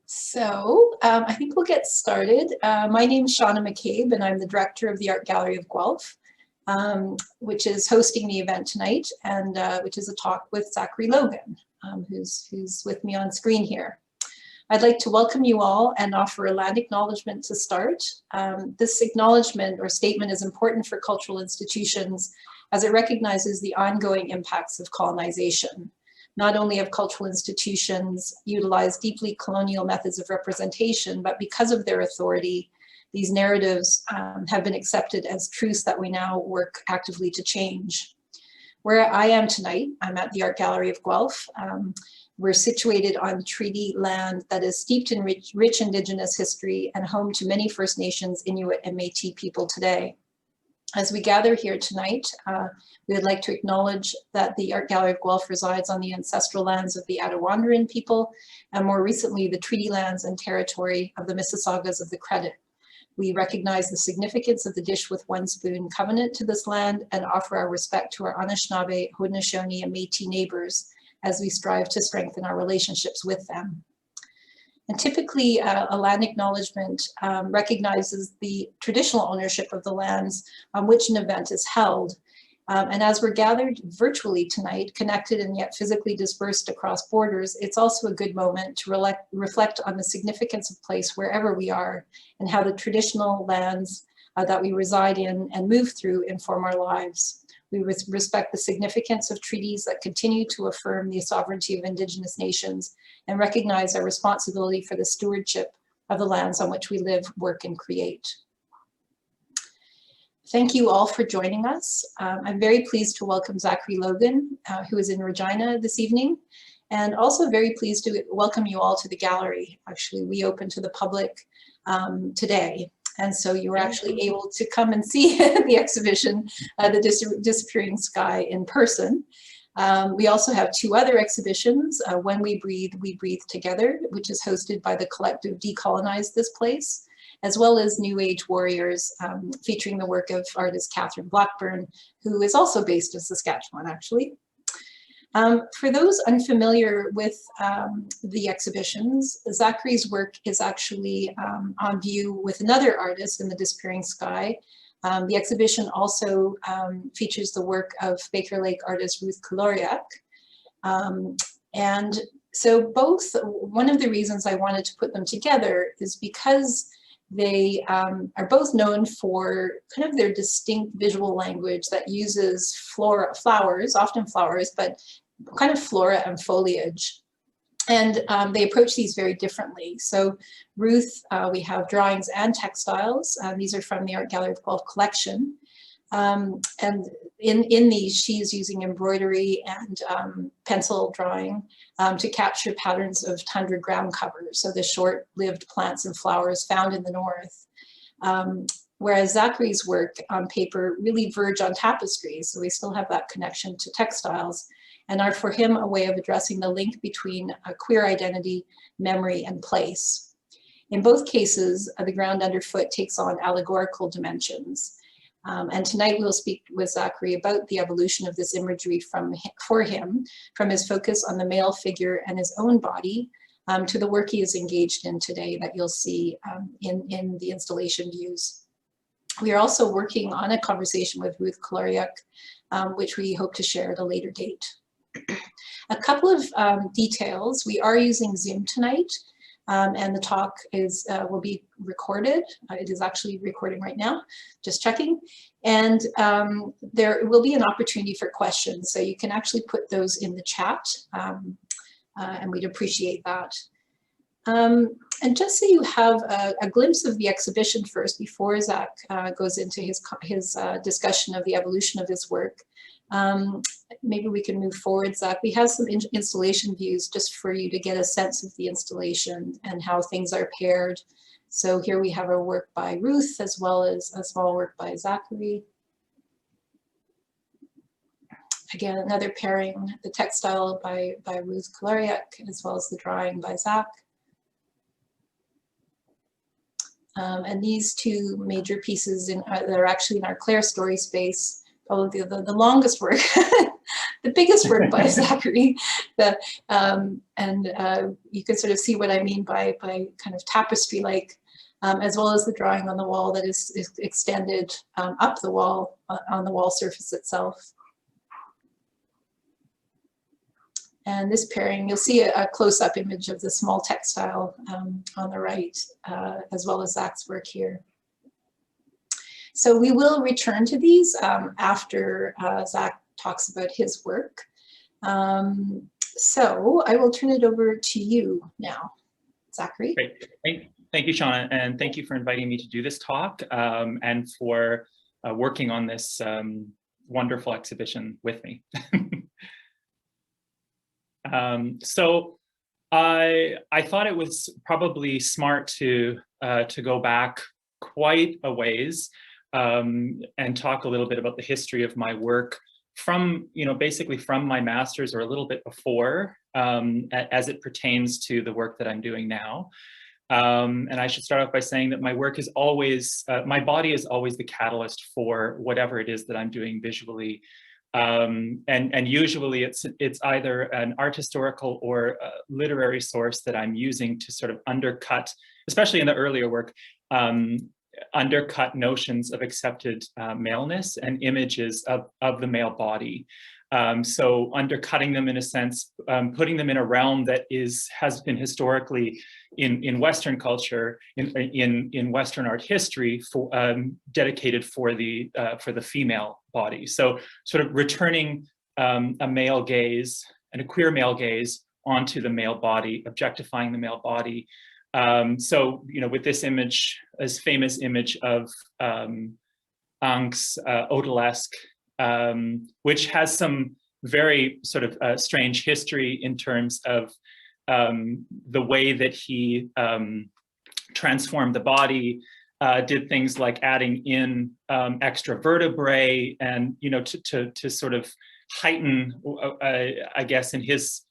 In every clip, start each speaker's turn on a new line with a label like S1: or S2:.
S1: I think we'll get started. My name is Shauna McCabe, and I'm the director of the Art Gallery of Guelph, which is hosting the event tonight, and which is a talk with Zachary Logan, who's with me on screen here. I'd like to welcome you all and offer a land acknowledgement to start. This acknowledgement or statement is important for cultural institutions as it recognizes the ongoing impacts of colonization. Not only have cultural institutions utilized deeply colonial methods of representation, but because of their authority, these narratives have been accepted as truths that we now work actively to change. Where I am tonight, I'm at the Art Gallery of Guelph. We're situated on treaty land that is steeped in rich Indigenous history and home to many First Nations, Inuit, and Métis people today. As we gather here tonight, we would like to acknowledge that the Art Gallery of Guelph resides on the ancestral lands of the Attawandaron people, and more recently, the treaty lands and territory of the Mississaugas of the Credit. We recognize the significance of the Dish with One Spoon covenant to this land and offer our respect to our Anishinaabe, Haudenosaunee, and Métis neighbors as we strive to strengthen our relationships with them. And typically, a land acknowledgement recognizes the traditional ownership of the lands on which an event is held. And as we're gathered virtually tonight, connected and yet physically dispersed across borders, it's also a good moment to reflect on the significance of place wherever we are and how the traditional lands that we reside in and move through inform our lives. We respect the significance of treaties that continue to affirm the sovereignty of Indigenous nations and recognize our responsibility for the stewardship of the lands on which we live, work, and create. Thank you all for joining us. I'm very pleased to welcome Zachary Logan, who is in Regina this evening, and also very pleased to welcome you all to the gallery. Actually, we open to the public today. And so you were actually able to come and see the exhibition, The Disappearing Sky, in person. We also have two other exhibitions, When We Breathe Together, which is hosted by the collective Decolonize This Place, as well as New Age Warriors, featuring the work of artist Catherine Blackburn, who is also based in Saskatchewan, actually. For those unfamiliar with the exhibitions, Zachary's work is actually on view with another artist in The Disappearing Sky. The exhibition also features the work of Baker Lake artist Ruth Koloriak. And so one of the reasons I wanted to put them together is because they are both known for kind of their distinct visual language that uses flowers, often flowers, but kind of flora and foliage. And they approach these very differently. So Ruth, we have drawings and textiles. These are from the Art Gallery of Guelph collection. And in these, she's using embroidery and pencil drawing to capture patterns of tundra ground cover, so the short-lived plants and flowers found in the north. Whereas Zachary's work on paper really verge on tapestries, so we still have that connection to textiles, and are for him a way of addressing the link between a queer identity, memory, and place. In both cases, the ground underfoot takes on allegorical dimensions. And tonight we'll speak with Zachary about the evolution of this imagery for him, from his focus on the male figure and his own body, to the work he is engaged in today that you'll see in the installation views. We are also working on a conversation with Ruth Koloriak, which we hope to share at a later date. A couple of details. We are using Zoom tonight, and the talk will be recorded. It is actually recording right now, just checking. And there will be an opportunity for questions, so you can actually put those in the chat, and we'd appreciate that. And just so you have a glimpse of the exhibition first, before Zach goes into his discussion of the evolution of his work, maybe we can move forward, Zach. We have some installation views just for you to get a sense of the installation and how things are paired. So here we have a work by Ruth as well as a small work by Zachary. Again, another pairing, the textile by Ruth Koloriak, as well as the drawing by Zach. And these two major pieces that are actually in our Claire story space, probably the longest work the biggest work by Zachary. You can sort of see what I mean by kind of tapestry-like, as well as the drawing on the wall that is extended up the wall on the wall surface itself. And this pairing, you'll see a close-up image of the small textile on the right, as well as Zach's work here. So we will return to these after Zach talks about his work. So I will turn it over to you now, Zachary.
S2: Great. Thank you, Shauna, and thank you for inviting me to do this talk and for working on this wonderful exhibition with me. So I thought it was probably smart to go back quite a ways and talk a little bit about the history of my work from, basically from my master's or a little bit before, as it pertains to the work that I'm doing now. And I should start off by saying that my work is always, my body is always the catalyst for whatever it is that I'm doing visually. And usually it's either an art historical or a literary source that I'm using to sort of undercut, especially in the earlier work, undercut notions of accepted maleness and images of the male body. So undercutting them in a sense, putting them in a realm that has been historically in Western culture, in Western art history, dedicated for the female body. So sort of returning a male gaze and a queer male gaze onto the male body, objectifying the male body. So with this image, this famous image of Ank's odalisque, which has some very sort of strange history in terms of the way that he transformed the body, did things like adding in extra vertebrae and, to sort of heighten, I guess, in his,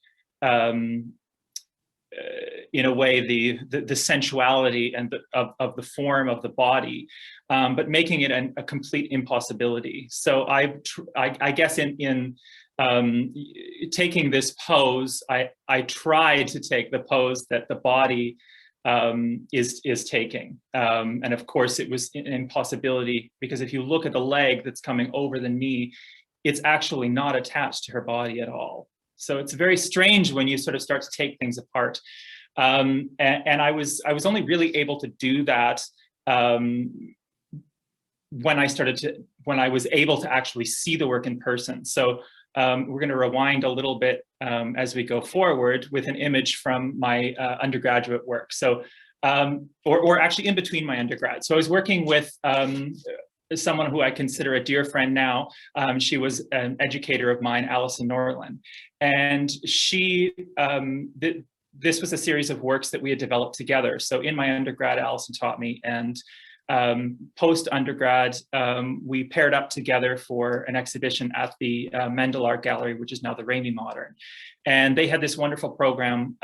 S2: in a way, the sensuality and of the form of the body, but making it a complete impossibility. So I guess in taking this pose, I tried to take the pose that the body is taking, and of course it was an impossibility, because if you look at the leg that's coming over the knee, it's actually not attached to her body at all. So it's very strange when you sort of start to take things apart. And I was only really able to do that when I was able to actually see the work in person. So we're going to rewind a little bit as we go forward with an image from my undergraduate work. So, or actually in between my undergrad. So I was working with someone who I consider a dear friend now. She was an educator of mine, Alison Norland, and this was a series of works that we had developed together. So in my undergrad, Alison taught me, and post-undergrad, we paired up together for an exhibition at the Mendel Art Gallery, which is now the Ramey Modern. And they had this wonderful program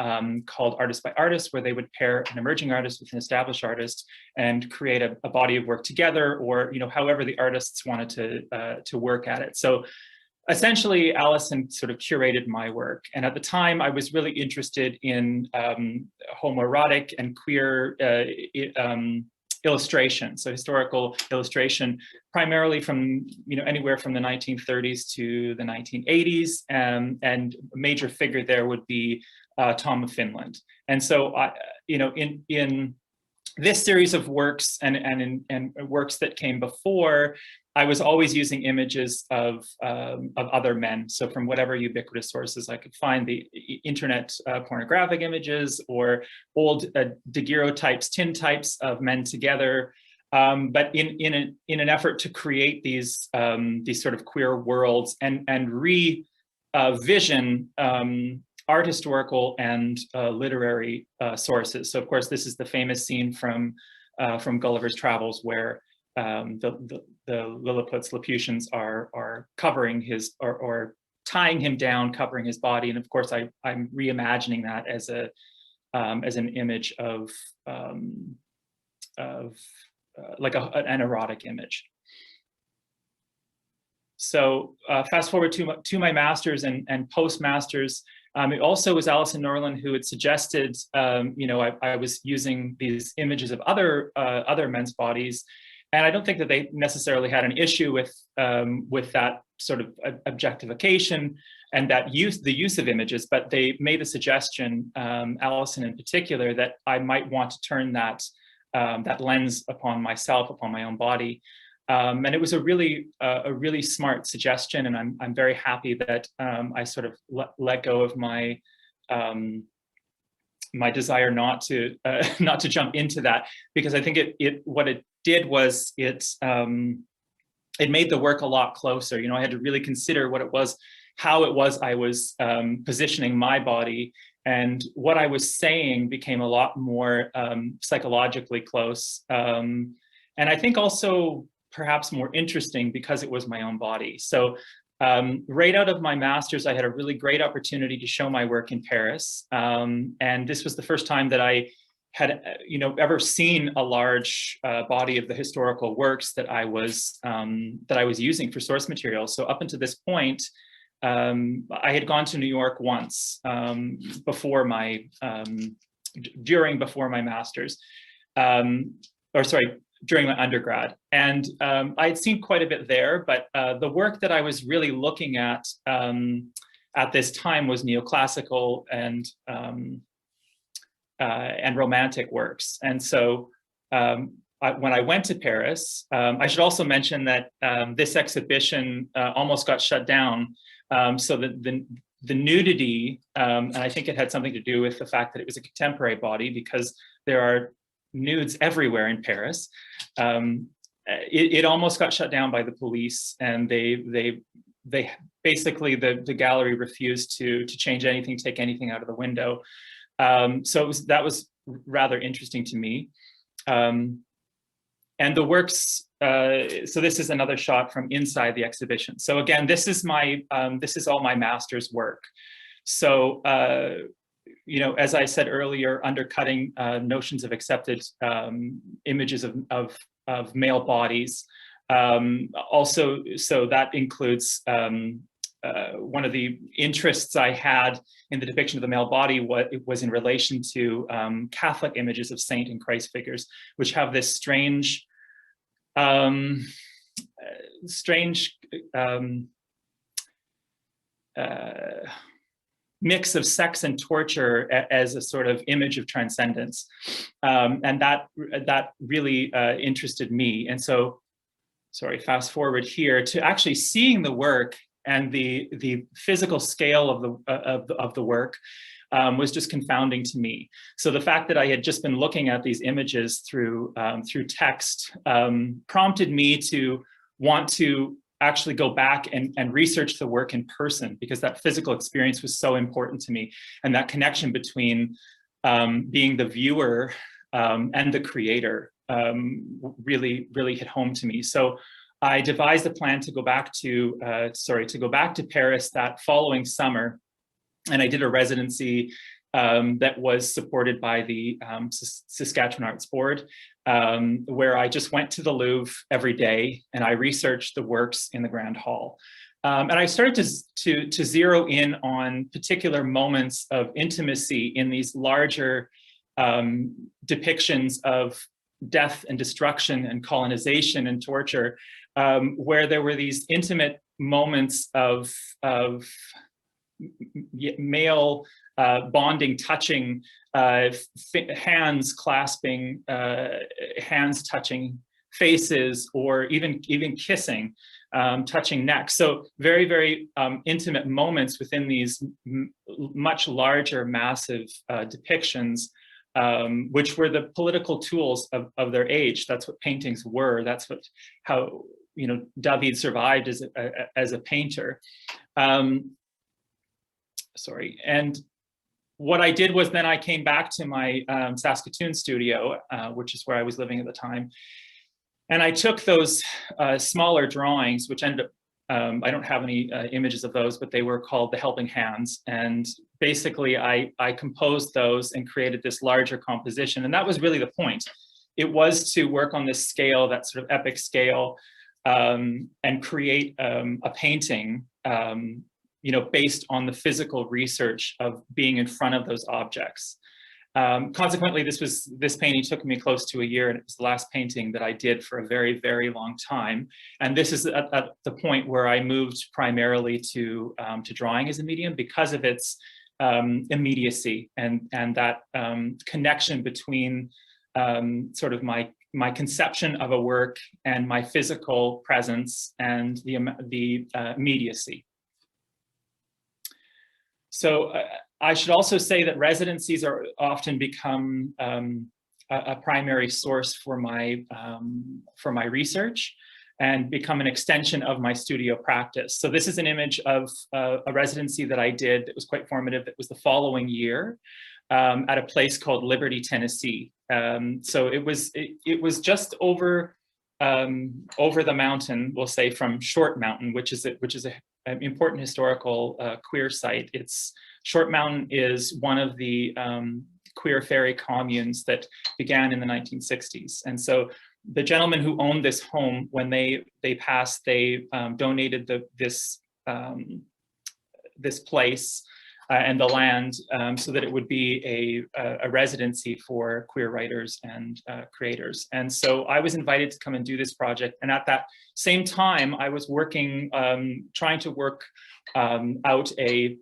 S2: called Artist by Artist, where they would pair an emerging artist with an established artist and create a body of work together, or however the artists wanted to work at it. So essentially, Alison sort of curated my work. And at the time, I was really interested in homoerotic and queer illustration, so historical illustration, primarily from anywhere from the 1930s to the 1980s, and a major figure there would be Tom of Finland. And so in this series of works and works that came before, I was always using images of other men. So from whatever ubiquitous sources I could find, the internet pornographic images, or old daguerreotypes, tintypes of men together. But in an effort to create these sort of queer worlds and revision art historical and literary sources. So of course, this is the famous scene from Gulliver's Travels, where the Lilliputians, Laputians are covering his, or tying him down, covering his body. And of course, I'm reimagining that as an image of like an erotic image. So fast forward to my master's and post-master's, it also was Alison Norland who had suggested, I was using these images of other men's bodies, and I don't think that they necessarily had an issue with that sort of objectification and that the use of images, but they made the suggestion, Alison in particular, that I might want to turn that lens upon myself, upon my own body. And it was a really smart suggestion, and I'm very happy that I sort of let go of my my desire not to jump into that, because I think what it did was it made the work a lot closer. I had to really consider how it was I was positioning my body, and what I was saying became a lot more psychologically close, and I think also perhaps more interesting because it was my own body. So right out of my master's, I had a really great opportunity to show my work in Paris. And this was the first time that I had, ever seen a large body of the historical works that I was using for source material. So up until this point, I had gone to New York once before my master's, during my undergrad. And I had seen quite a bit there, but the work that I was really looking at this time was neoclassical and romantic works. And so when I went to Paris, I should also mention that this exhibition almost got shut down. So the nudity, and I think it had something to do with the fact that it was a contemporary body, because there are nudes everywhere in Paris. It almost got shut down by the police, and they basically the gallery refused to change anything, take anything out of the window. So that was rather interesting to me. And the works. So this is another shot from inside the exhibition. So again, this is all my master's work. So. As I said earlier, undercutting notions of accepted images of male bodies. Also, so that includes one of the interests I had in the depiction of the male body was in relation to Catholic images of saint and Christ figures, which have this strange mix of sex and torture as a sort of image of transcendence. And that really interested me. And so, fast forward here to actually seeing the work and the physical scale of the work was just confounding to me. So the fact that I had just been looking at these images through text prompted me to want to actually go back and research the work in person, because that physical experience was so important to me. And that connection between being the viewer and the creator really hit home to me. So I devised a plan to go back to Paris that following summer. And I did a residency that was supported by the Saskatchewan Arts Board, where I just went to the Louvre every day and I researched the works in the Grand Hall. And I started to zero in on particular moments of intimacy in these larger depictions of death and destruction and colonization and torture, where there were these intimate moments of male bonding, touching, hands clasping, hands touching faces, or even kissing, touching necks. So very, very intimate moments within these much larger, massive depictions, which were the political tools of their age. That's what paintings were. That's how David survived as a painter. And what I did was then I came back to my Saskatoon studio, which is where I was living at the time. And I took those smaller drawings, which ended up, I don't have any images of those, but they were called The Helping Hands. And basically I composed those and created this larger composition. And that was really the point. It was to work on this scale, that sort of epic scale, and create a painting, based on the physical research of being in front of those objects. Consequently, this painting took me close to a year, and it was the last painting that I did for a very, very long time. And this is at the point where I moved primarily to drawing as a medium because of its immediacy and that connection between sort of my conception of a work and my physical presence and the immediacy. So I should also say that residencies are often become a primary source for my research and become an extension of my studio practice. So this is an image of a residency that I did that was quite formative. That was the following year at a place called Liberty, Tennessee. So it was just over the mountain, we'll say, from Short Mountain, which is an important historical queer site. Short Mountain is one of the queer ferry communes that began in the 1960s. And so the gentleman who owned this home, when they passed, they donated this place and the land so that it would be a residency for queer writers and creators. And so I was invited to come and do this project. And at that same time, I was working, trying to work out a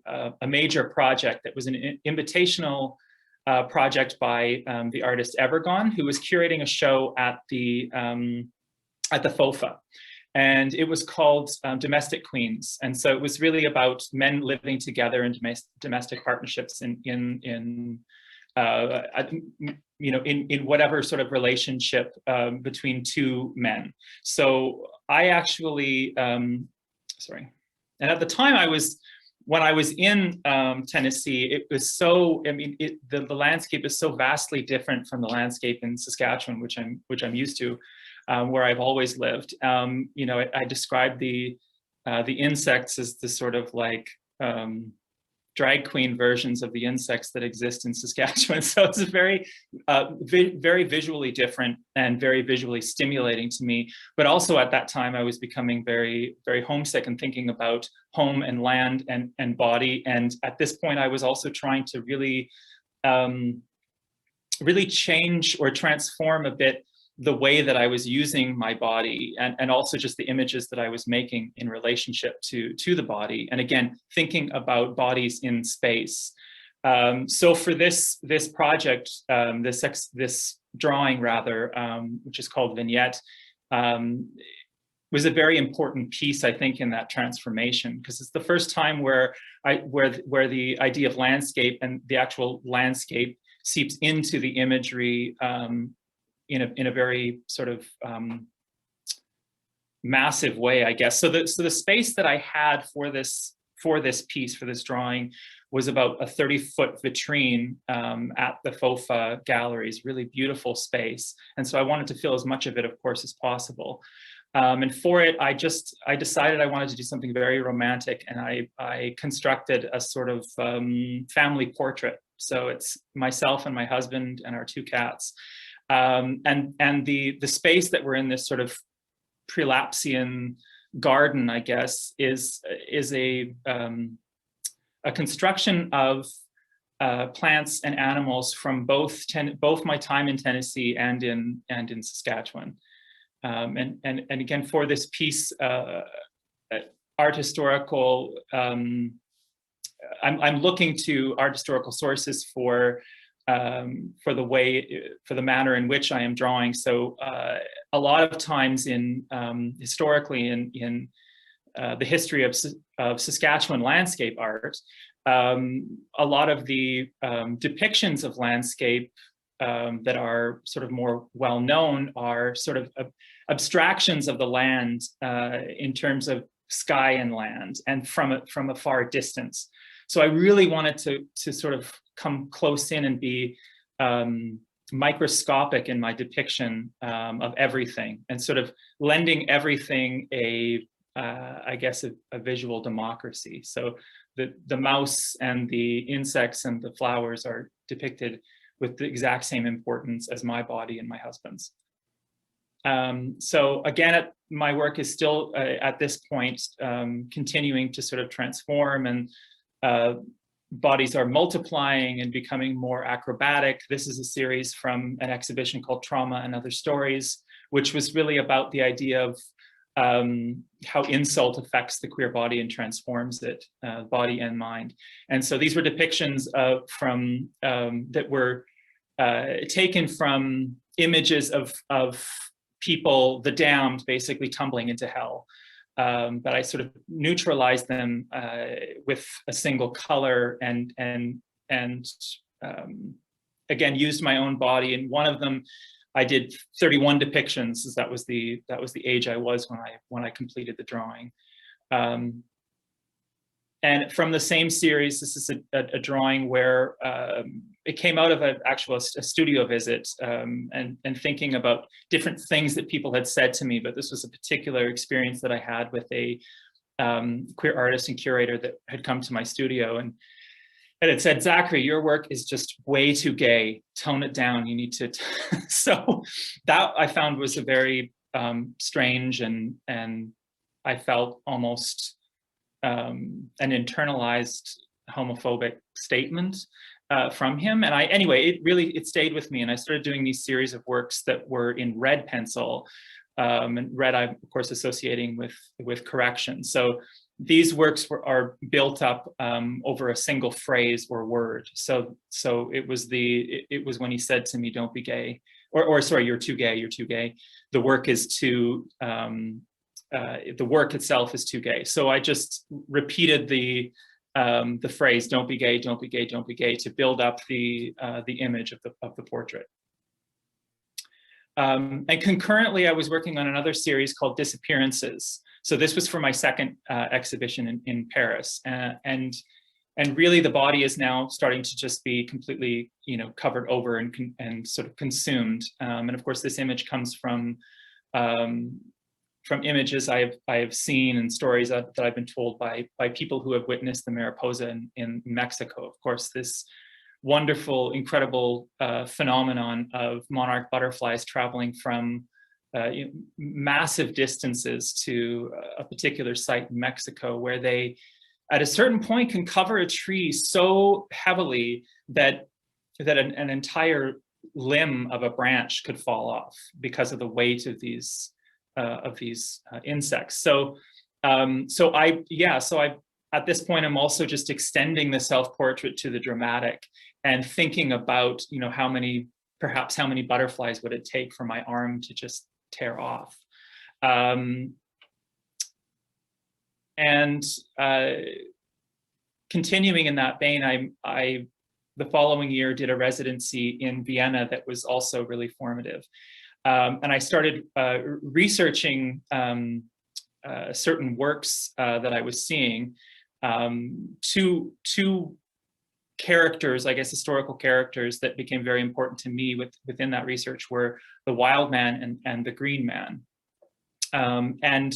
S2: major project that was an invitational project by the artist Evergone, who was curating a show at the FOFA. And it was called Domestic Queens. And so it was really about men living together in domestic partnerships in whatever sort of relationship between two men. So I actually, and at the time when I was in Tennessee, it was so, the landscape is so vastly different from the landscape in Saskatchewan, which I'm used to. Where I've always lived. I described the insects as the sort of like drag queen versions of the insects that exist in Saskatchewan. So it's a very, very visually different and very visually stimulating to me. But also at that time, I was becoming very, very homesick and thinking about home and land and body. And at this point, I was also trying to really, really change or transform a bit the way that I was using my body and also just the images that I was making in relationship to the body. And again, thinking about bodies in space. So for this project, this drawing rather, which is called Vignette, was a very important piece, I think, in that transformation, because it's the first time where the idea of landscape and the actual landscape seeps into the imagery in a very sort of massive way, I guess. So the space that I had for this piece, for this drawing, was about a 30-foot vitrine at the FOFA galleries, really beautiful space. And so I wanted to fill as much of it, of course, as possible. And for it, I decided I wanted to do something very romantic, and I constructed a sort of family portrait. So it's myself and my husband and our two cats. And the space that we're in, this sort of prelapsian garden, I guess, is a construction of plants and animals from both my time in Tennessee and in Saskatchewan. And again, for this piece, art historical, I'm looking to art historical sources for the manner in which I am drawing. So a lot of times historically in the history of Saskatchewan landscape art, a lot of the depictions of landscape that are sort of more well known are sort of abstractions of the land in terms of sky and land and from a far distance. So I really wanted to sort of come close in and be microscopic in my depiction of everything, and sort of lending everything I guess a visual democracy. So the mouse and the insects and the flowers are depicted with the exact same importance as my body and my husband's. So again, my work is still at this point continuing to sort of transform, and bodies are multiplying and becoming more acrobatic. This is a series from an exhibition called Trauma and Other Stories, which was really about the idea of how insult affects the queer body and transforms it, body and mind. And so these were depictions from that were taken from images of people, the damned, basically tumbling into hell. But I sort of neutralized them with a single color, and again used my own body. And one of them, I did 31 depictions, as that was the age I was when I completed the drawing. And from the same series, this is a drawing where it came out of a studio visit, and thinking about different things that people had said to me. But this was a particular experience that I had with a queer artist and curator that had come to my studio, and it said, "Zachary, your work is just way too gay. Tone it down. You need to." So that I found was a very strange, and I felt almost an internalized homophobic statement from him. And anyway, it stayed with me, and I started doing these series of works that were in red pencil, and red I'm of course associating with correction. So these works are built up over a single phrase or word. So it was when he said to me, "Don't be gay," or sorry, "You're too gay. You're too gay." The work is too. The work itself is too gay. So I just repeated the phrase "Don't be gay, don't be gay, don't be gay" to build up the image of the portrait. And concurrently, I was working on another series called Disappearances. So this was for my second exhibition in Paris, and really the body is now starting to just be completely, covered over and sort of consumed. And of course, this image comes from images I have seen and stories that I've been told by people who have witnessed the Mariposa in Mexico. Of course, this wonderful, incredible phenomenon of monarch butterflies traveling from massive distances to a particular site in Mexico, where they, at a certain point, can cover a tree so heavily that an entire limb of a branch could fall off because of the weight of these insects. So I at this point, I'm also just extending the self-portrait to the dramatic and thinking about, how many butterflies would it take for my arm to just tear off. Continuing in that vein, I the following year did a residency in Vienna that was also really formative. And I started researching certain works that I was seeing. Two characters, I guess, historical characters that became very important to me within that research were the Wilde man and the Green man. And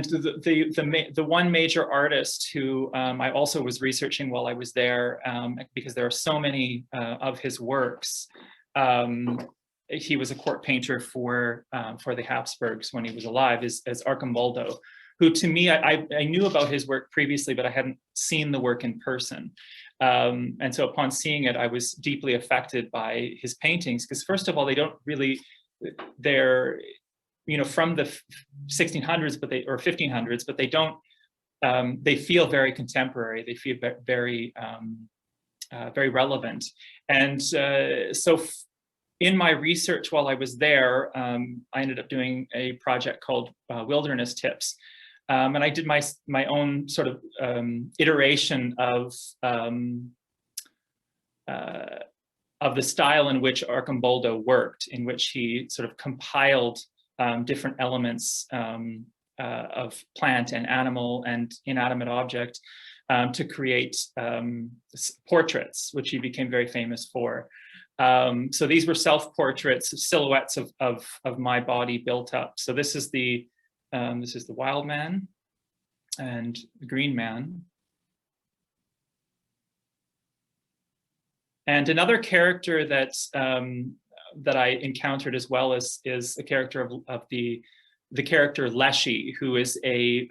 S2: the one major artist who I also was researching while I was there, because there are so many of his works. He was a court painter for the Habsburgs when he was alive, is Arcimboldo, who to me, I knew about his work previously, but I hadn't seen the work in person. And so upon seeing it, I was deeply affected by his paintings, because first of all, they're from the 1600s, or 1500s, but they don't, they feel very contemporary. They feel very, very relevant. And so in my research while I was there, I ended up doing a project called Wilderness Tips. And I did my own sort of iteration of the style in which Arcimboldo worked, in which he sort of compiled different elements of plant and animal and inanimate object to create portraits, which he became very famous for. So these were self-portraits, silhouettes of my body built up. So this is the Wilde man and the Green man. And another character that that I encountered as well is a character of the character Leshy, who is a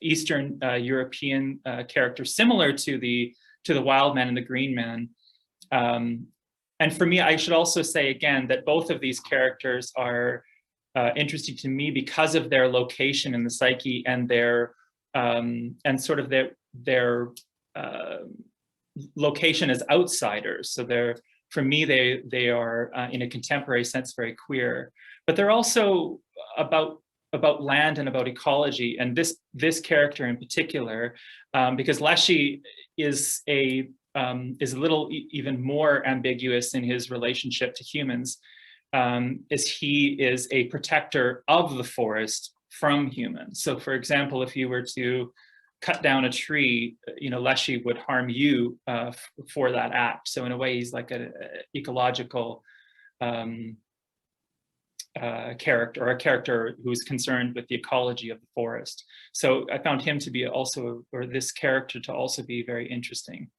S2: Eastern European character similar to the Wild Man and the Green Man. And for me, I should also say again that both of these characters are interesting to me because of their location in the psyche and their and sort of their location as outsiders. So for me, they are in a contemporary sense very queer, but they're also about land and about ecology. And this character in particular, because Leshy is a little even more ambiguous in his relationship to humans, is he is a protector of the forest from humans. So for example, if you were to cut down a tree, Leshy would harm you for that act. So in a way, he's like an ecological character, or a character who's concerned with the ecology of the forest. So I found him to be also, or this character to also be very interesting.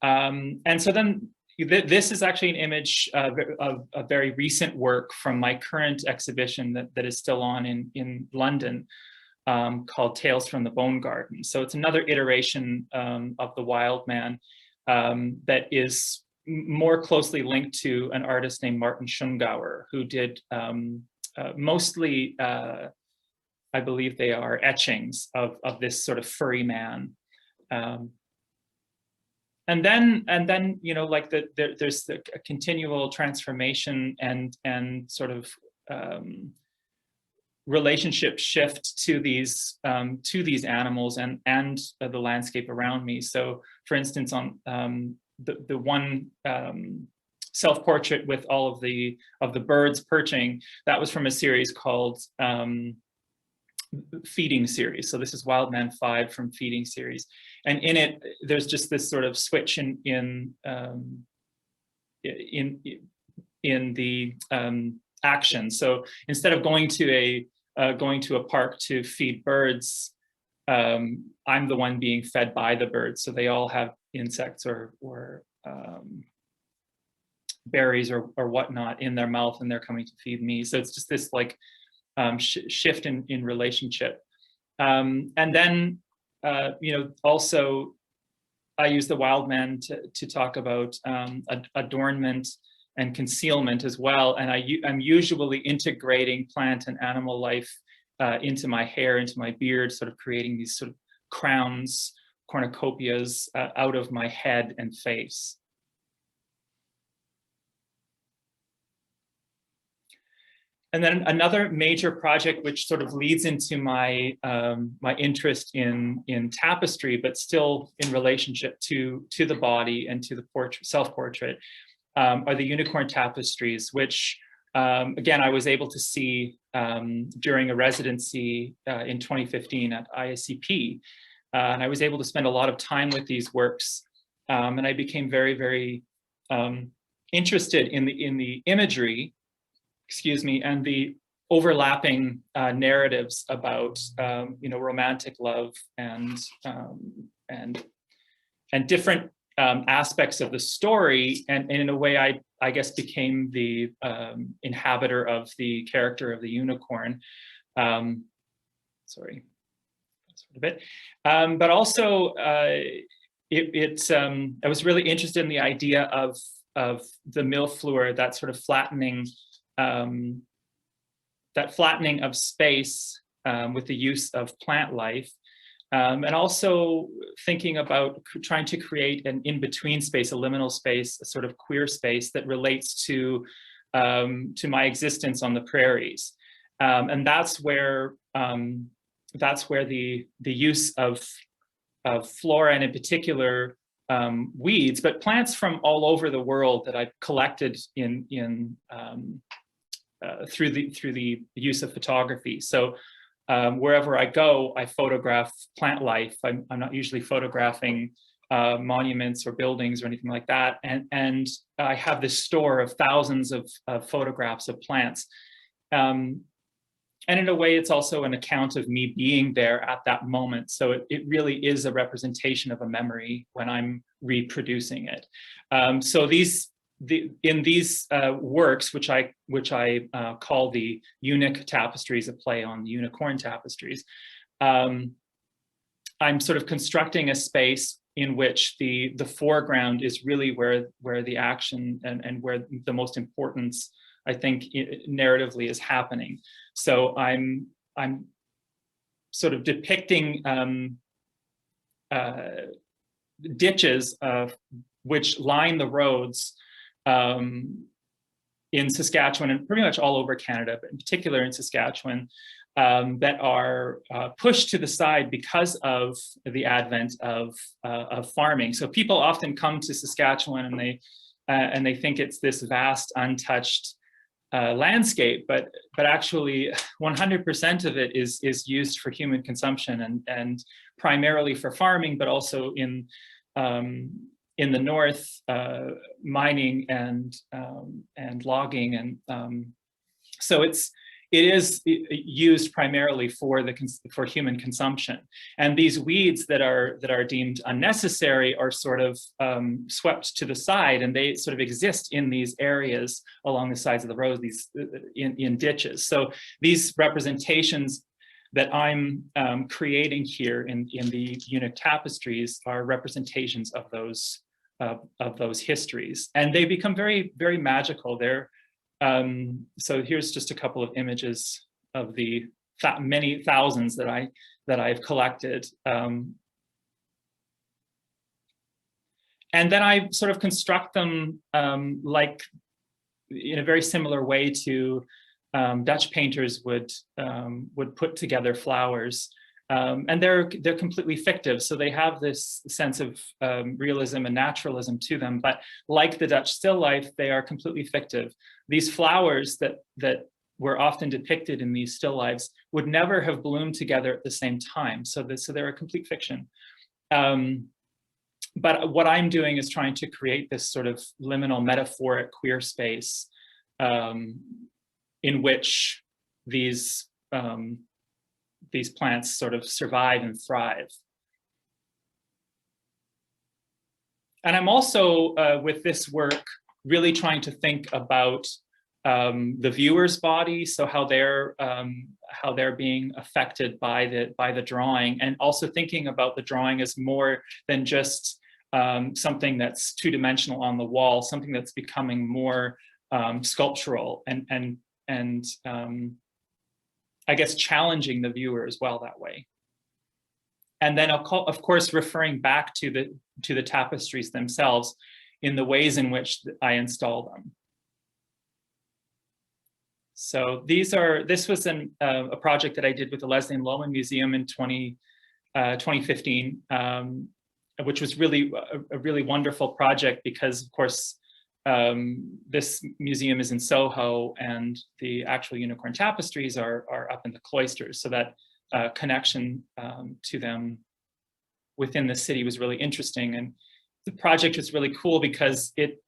S2: And so then this is actually an image of a very recent work from my current exhibition that is still on in London, called Tales from the Bone Garden. So it's another iteration of the Wild Man that is more closely linked to an artist named Martin Schungauer, who did mostly, I believe they are etchings of this sort of furry man. And then like there's a continual transformation and sort of relationship shift to these animals and the landscape around me. So for instance, on the one self-portrait with all of the birds perching, that was from a series called Feeding Series. So this is Wild Man 5 from Feeding Series. And in it, there's just this sort of switch in the action. So instead of going to a park to feed birds, I'm the one being fed by the birds. So they all have insects or berries or whatnot in their mouth, and they're coming to feed me. So it's just this like shift in relationship. And then also I use the Wild Man to talk about adornment and concealment as well. And I'm usually integrating plant and animal life into my hair, into my beard, sort of creating these sort of crowns, cornucopias out of my head and face. And then another major project, which sort of leads into my my interest in tapestry, but still in relationship to the body and to the self-portrait, are the Unicorn Tapestries, which again I was able to see during a residency in 2015 at ISCP, and I was able to spend a lot of time with these works, and I became very, very interested in the imagery, and the overlapping narratives about romantic love and different aspects of the story, and in a way I guess became the inhabitor of the character of the unicorn. Sorry, that's a bit. But also I was really interested in the idea of the millefleur, that sort of flattening. That flattening of space with the use of plant life, and also thinking about trying to create an in-between space, a liminal space, a sort of queer space that relates to my existence on the prairies, and that's where the use of flora, and in particular weeds, but plants from all over the world that I've collected through the use of photography. So wherever I go, I photograph plant life. I'm not usually photographing monuments or buildings or anything like that. And I have this store of thousands of photographs of plants. And in a way, it's also an account of me being there at that moment. So it really is a representation of a memory when I'm reproducing it. So in these works, which I call the Unique Tapestries, a play on the Unicorn Tapestries, I'm sort of constructing a space in which the foreground is really where the action and where the most importance, I think, narratively is happening. So I'm sort of depicting ditches which line the roads in Saskatchewan and pretty much all over Canada, but in particular in Saskatchewan, that are pushed to the side because of the advent of farming. So people often come to Saskatchewan and they think it's this vast, untouched landscape, but actually 100% of it is used for human consumption and primarily for farming, but also in the north, mining and logging, and so it is used primarily for human consumption. And these weeds that are deemed unnecessary are sort of swept to the side, and they sort of exist in these areas along the sides of the roads, these in ditches. So these representations that I'm creating here in the Unique Tapestries are representations of those histories, and they become very, very magical. So here's just a couple of images of the many thousands that I've collected. And then I sort of construct them like in a very similar way to Dutch painters would put together flowers. And they're completely fictive, so they have this sense of realism and naturalism to them. But like the Dutch still life, they are completely fictive. These flowers that were often depicted in these still lifes would never have bloomed together at the same time. So they're a complete fiction. But what I'm doing is trying to create this sort of liminal, metaphoric queer space in which these plants sort of survive and thrive. And I'm also, with this work, really trying to think about the viewer's body, so how they're being affected by the drawing, and also thinking about the drawing as more than just something that's two-dimensional on the wall, something that's becoming more sculptural and I guess challenging the viewer as well that way. And then of course referring back to the tapestries themselves in the ways in which I install them. So this was a project that I did with the Leslie and Lohman Museum in 2015, which was really a really wonderful project because, of course, this museum is in Soho and the actual Unicorn Tapestries are up in the cloisters. So that connection to them within the city was really interesting. And the project was really cool because it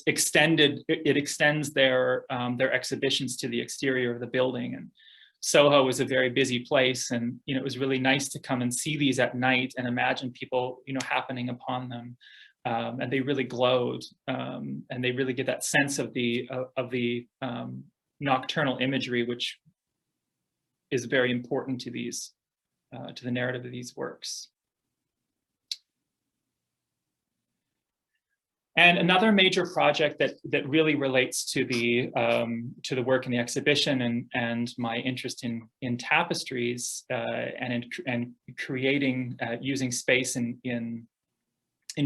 S2: extends their exhibitions to the exterior of the building. And Soho was a very busy place, and it was really nice to come and see these at night and imagine people happening upon them. And they really glowed, and they really get that sense of the nocturnal imagery, which is very important to the narrative of these works. And another major project that really relates to the work in the exhibition and my interest in tapestries and creating using space in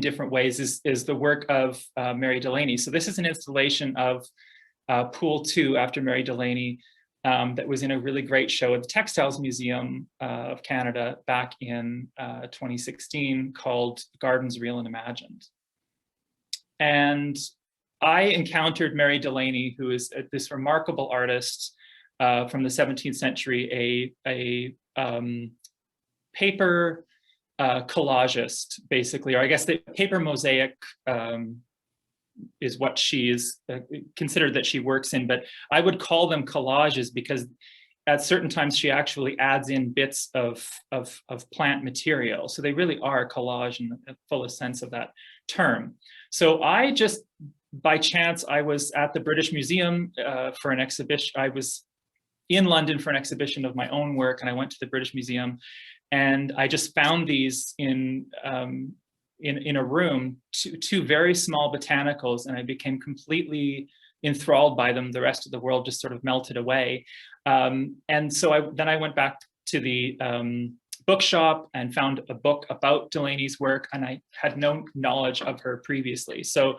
S2: different ways is the work of Mary Delaney. So this is an installation of Pool 2 after Mary Delaney that was in a really great show at the Textiles Museum of Canada back in 2016 called Gardens Real and Imagined. And I encountered Mary Delaney, who is this remarkable artist from the 17th century, a paper collagist, basically, or I guess the paper mosaic is what she is considered that she works in, but I would call them collages because at certain times she actually adds in bits of plant material. So they really are collage in the fullest sense of that term. So I just, by chance, I was at the British Museum for an exhibition. I was in London for an exhibition of my own work, and I went to the British Museum, and I just found these in a room, two very small botanicals, and I became completely enthralled by them. The rest of the world just sort of melted away. And so then I went back to the bookshop and found a book about Delaney's work, and I had no knowledge of her previously. So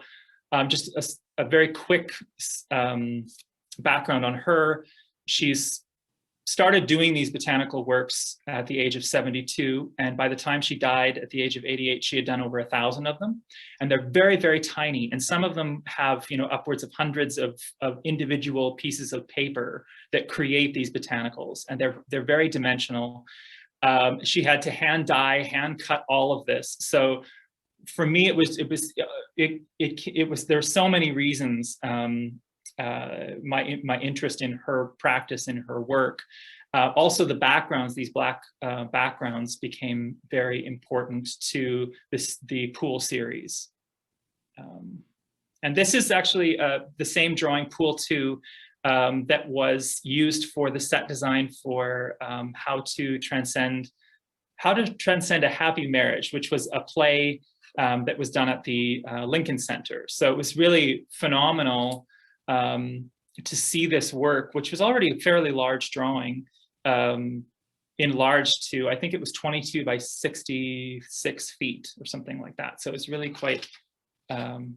S2: just a very quick background on her. She's started doing these botanical works at the age of 72. And by the time she died at the age of 88, she had done over 1,000 of them. And they're very, very tiny. And some of them have, upwards of hundreds of individual pieces of paper that create these botanicals. And they're very dimensional. She had to hand dye, hand cut all of this. So for me, there's so many reasons my interest in her practice, in her work. Also the backgrounds, these black backgrounds became very important to the Pool series. And this is actually the same drawing, Pool 2, that was used for the set design for how to transcend a happy marriage, which was a play that was done at the Lincoln Center. So it was really phenomenal to see this work, which was already a fairly large drawing, enlarged to, I think it was 22 by 66 feet or something like that. So it was really quite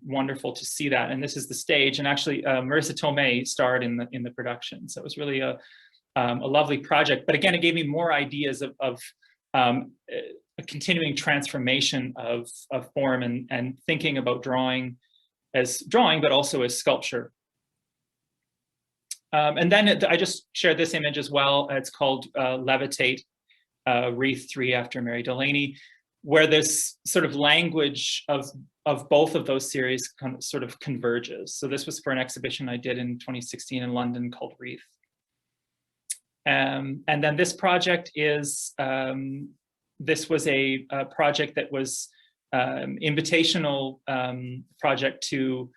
S2: wonderful to see that. And this is the stage. And actually, Marissa Tomei starred in the production. So it was really a lovely project. But again, it gave me more ideas of a continuing transformation of form and thinking about drawing as drawing, but also as sculpture. And then I just shared this image as well. It's called Levitate, Wreath 3 after Mary Delaney, where this sort of language of both of those series sort of converges. So this was for an exhibition I did in 2016 in London called Wreath. And then this project is, this was a project that was invitational project to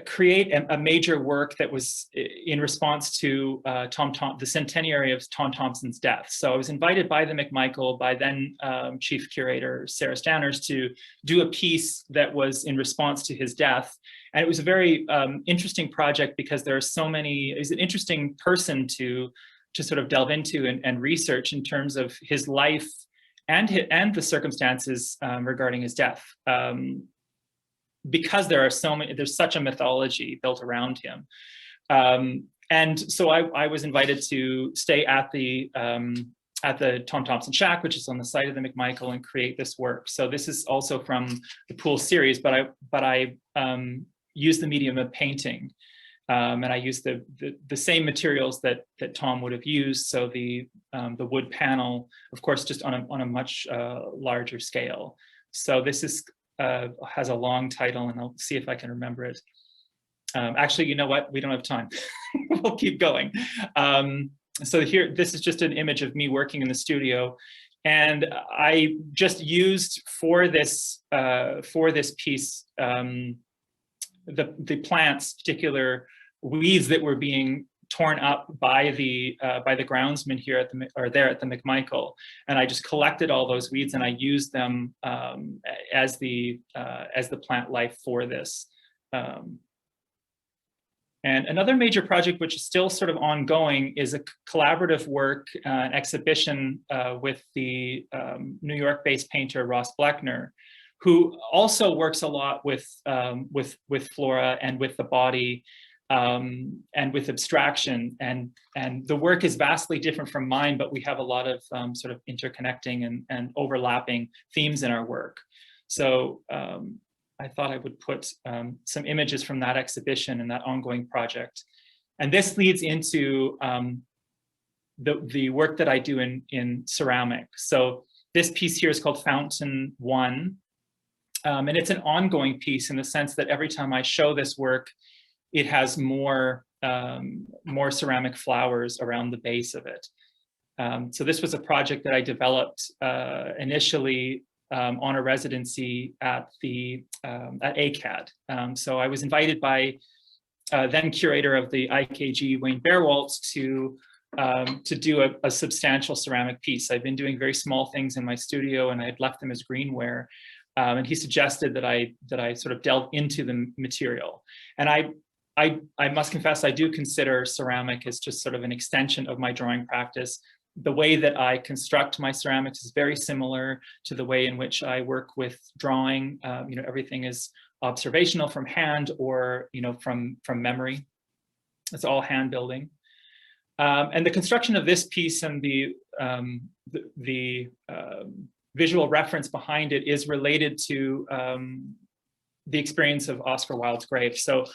S2: create a major work that was in response to the centenary of Tom Thompson's death. So I was invited by the McMichael, by then Chief Curator Sarah Stanners, to do a piece that was in response to his death. And it was a very interesting project because there are so many, he's an interesting person to sort of delve into and research in terms of his life and the circumstances regarding his death. Because there are so many, there's such a mythology built around him. And so I was invited to stay at the Tom Thompson Shack, which is on the site of the McMichael, and create this work. So this is also from the Pool series, but I used the medium of painting. And I used the same materials that Tom would have used. So the wood panel, of course, just on a much larger scale. So this is has a long title, and I'll see if I can remember it. Actually, you know what? We don't have time. We'll keep going. So here, this is just an image of me working in the studio, and I just used for this piece the plants, particular weeds that were being torn up by the groundsman here at the McMichael, and I just collected all those weeds and I used them as the plant life for this. And another major project, which is still sort of ongoing, is a collaborative work, an exhibition with the New York-based painter Ross Bleckner, who also works a lot with flora and with the body. And with abstraction, and the work is vastly different from mine, but we have a lot of sort of interconnecting and overlapping themes in our work. So I thought I would put some images from that exhibition and that ongoing project. And this leads into the work that I do in ceramic. So this piece here is called Fountain 1. And it's an ongoing piece in the sense that every time I show this work, it has more more ceramic flowers around the base of it. So this was a project that I developed initially on a residency at ACAD. So I was invited by then curator of the AGG, Wayne Bearwaltz, to do a substantial ceramic piece. I've been doing very small things in my studio, and I had left them as greenware. And he suggested that I sort of delve into the material. And I must confess, I do consider ceramic as just sort of an extension of my drawing practice. The way that I construct my ceramics is very similar to the way in which I work with drawing. You know, everything is observational from hand, or, you know, from memory. It's all hand building. And the construction of this piece and the visual reference behind it is related to the experience of Oscar Wilde's grave. So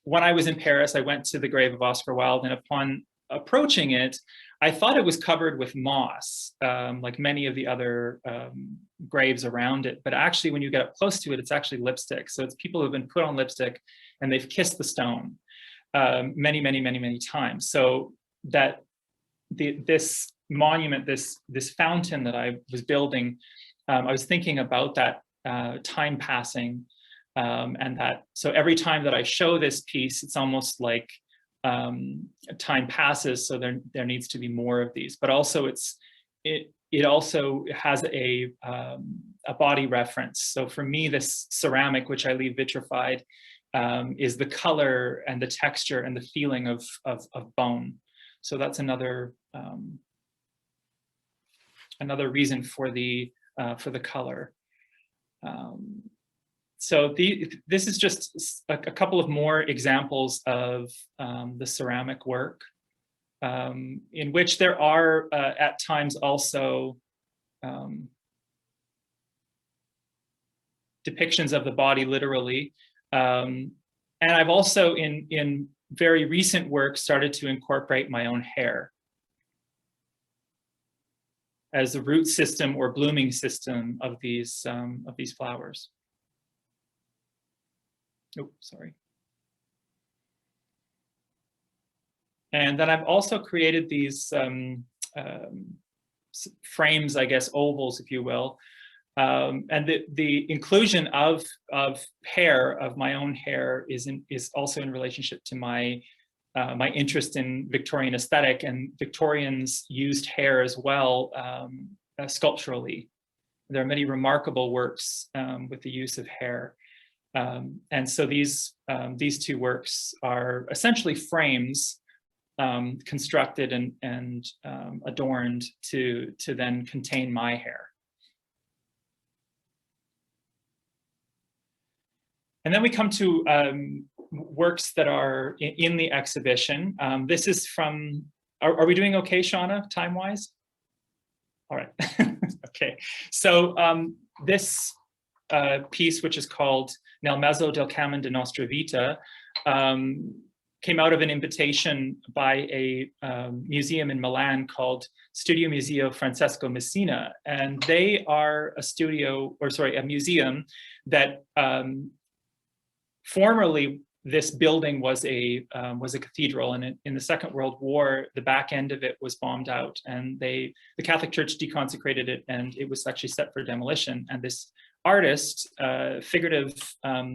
S2: when I was in Paris, I went to the grave of Oscar Wilde, and upon approaching it, I thought it was covered with moss, like many of the other graves around it. But actually, when you get up close to it, it's actually lipstick. So it's people who've been put on lipstick, and they've kissed the stone many times. So that this monument, this fountain that I was building, I was thinking about that time passing, and that, so every time that I show this piece, it's almost like time passes, so there needs to be more of these. But also it also has a body reference. So for me, this ceramic, which I leave vitrified, is the color and the texture and the feeling of bone. So that's another reason for the color. So this is just a couple of more examples of the ceramic work, in which there are at times also depictions of the body literally. And I've also in very recent work started to incorporate my own hair as the root system or blooming system of these flowers. Oh, sorry. And then I've also created these frames, I guess, ovals, if you will. And the inclusion of hair, of my own hair, is also in relationship to my my interest in Victorian aesthetic, and Victorians used hair as well sculpturally. There are many remarkable works with the use of hair. And so these two works are essentially frames constructed and adorned to then contain my hair. And then we come to works that are in the exhibition. This is from, are we doing okay, Shauna, time-wise? All right, okay. So this piece, which is called Nel mezzo del cammin de nostra vita, came out of an invitation by a museum in Milan called Studio Museo Francesco Messina. And they are a museum that formerly this building was a cathedral, and in the Second World War, the back end of it was bombed out, and the Catholic Church deconsecrated it, and it was actually set for demolition. And this artist, figurative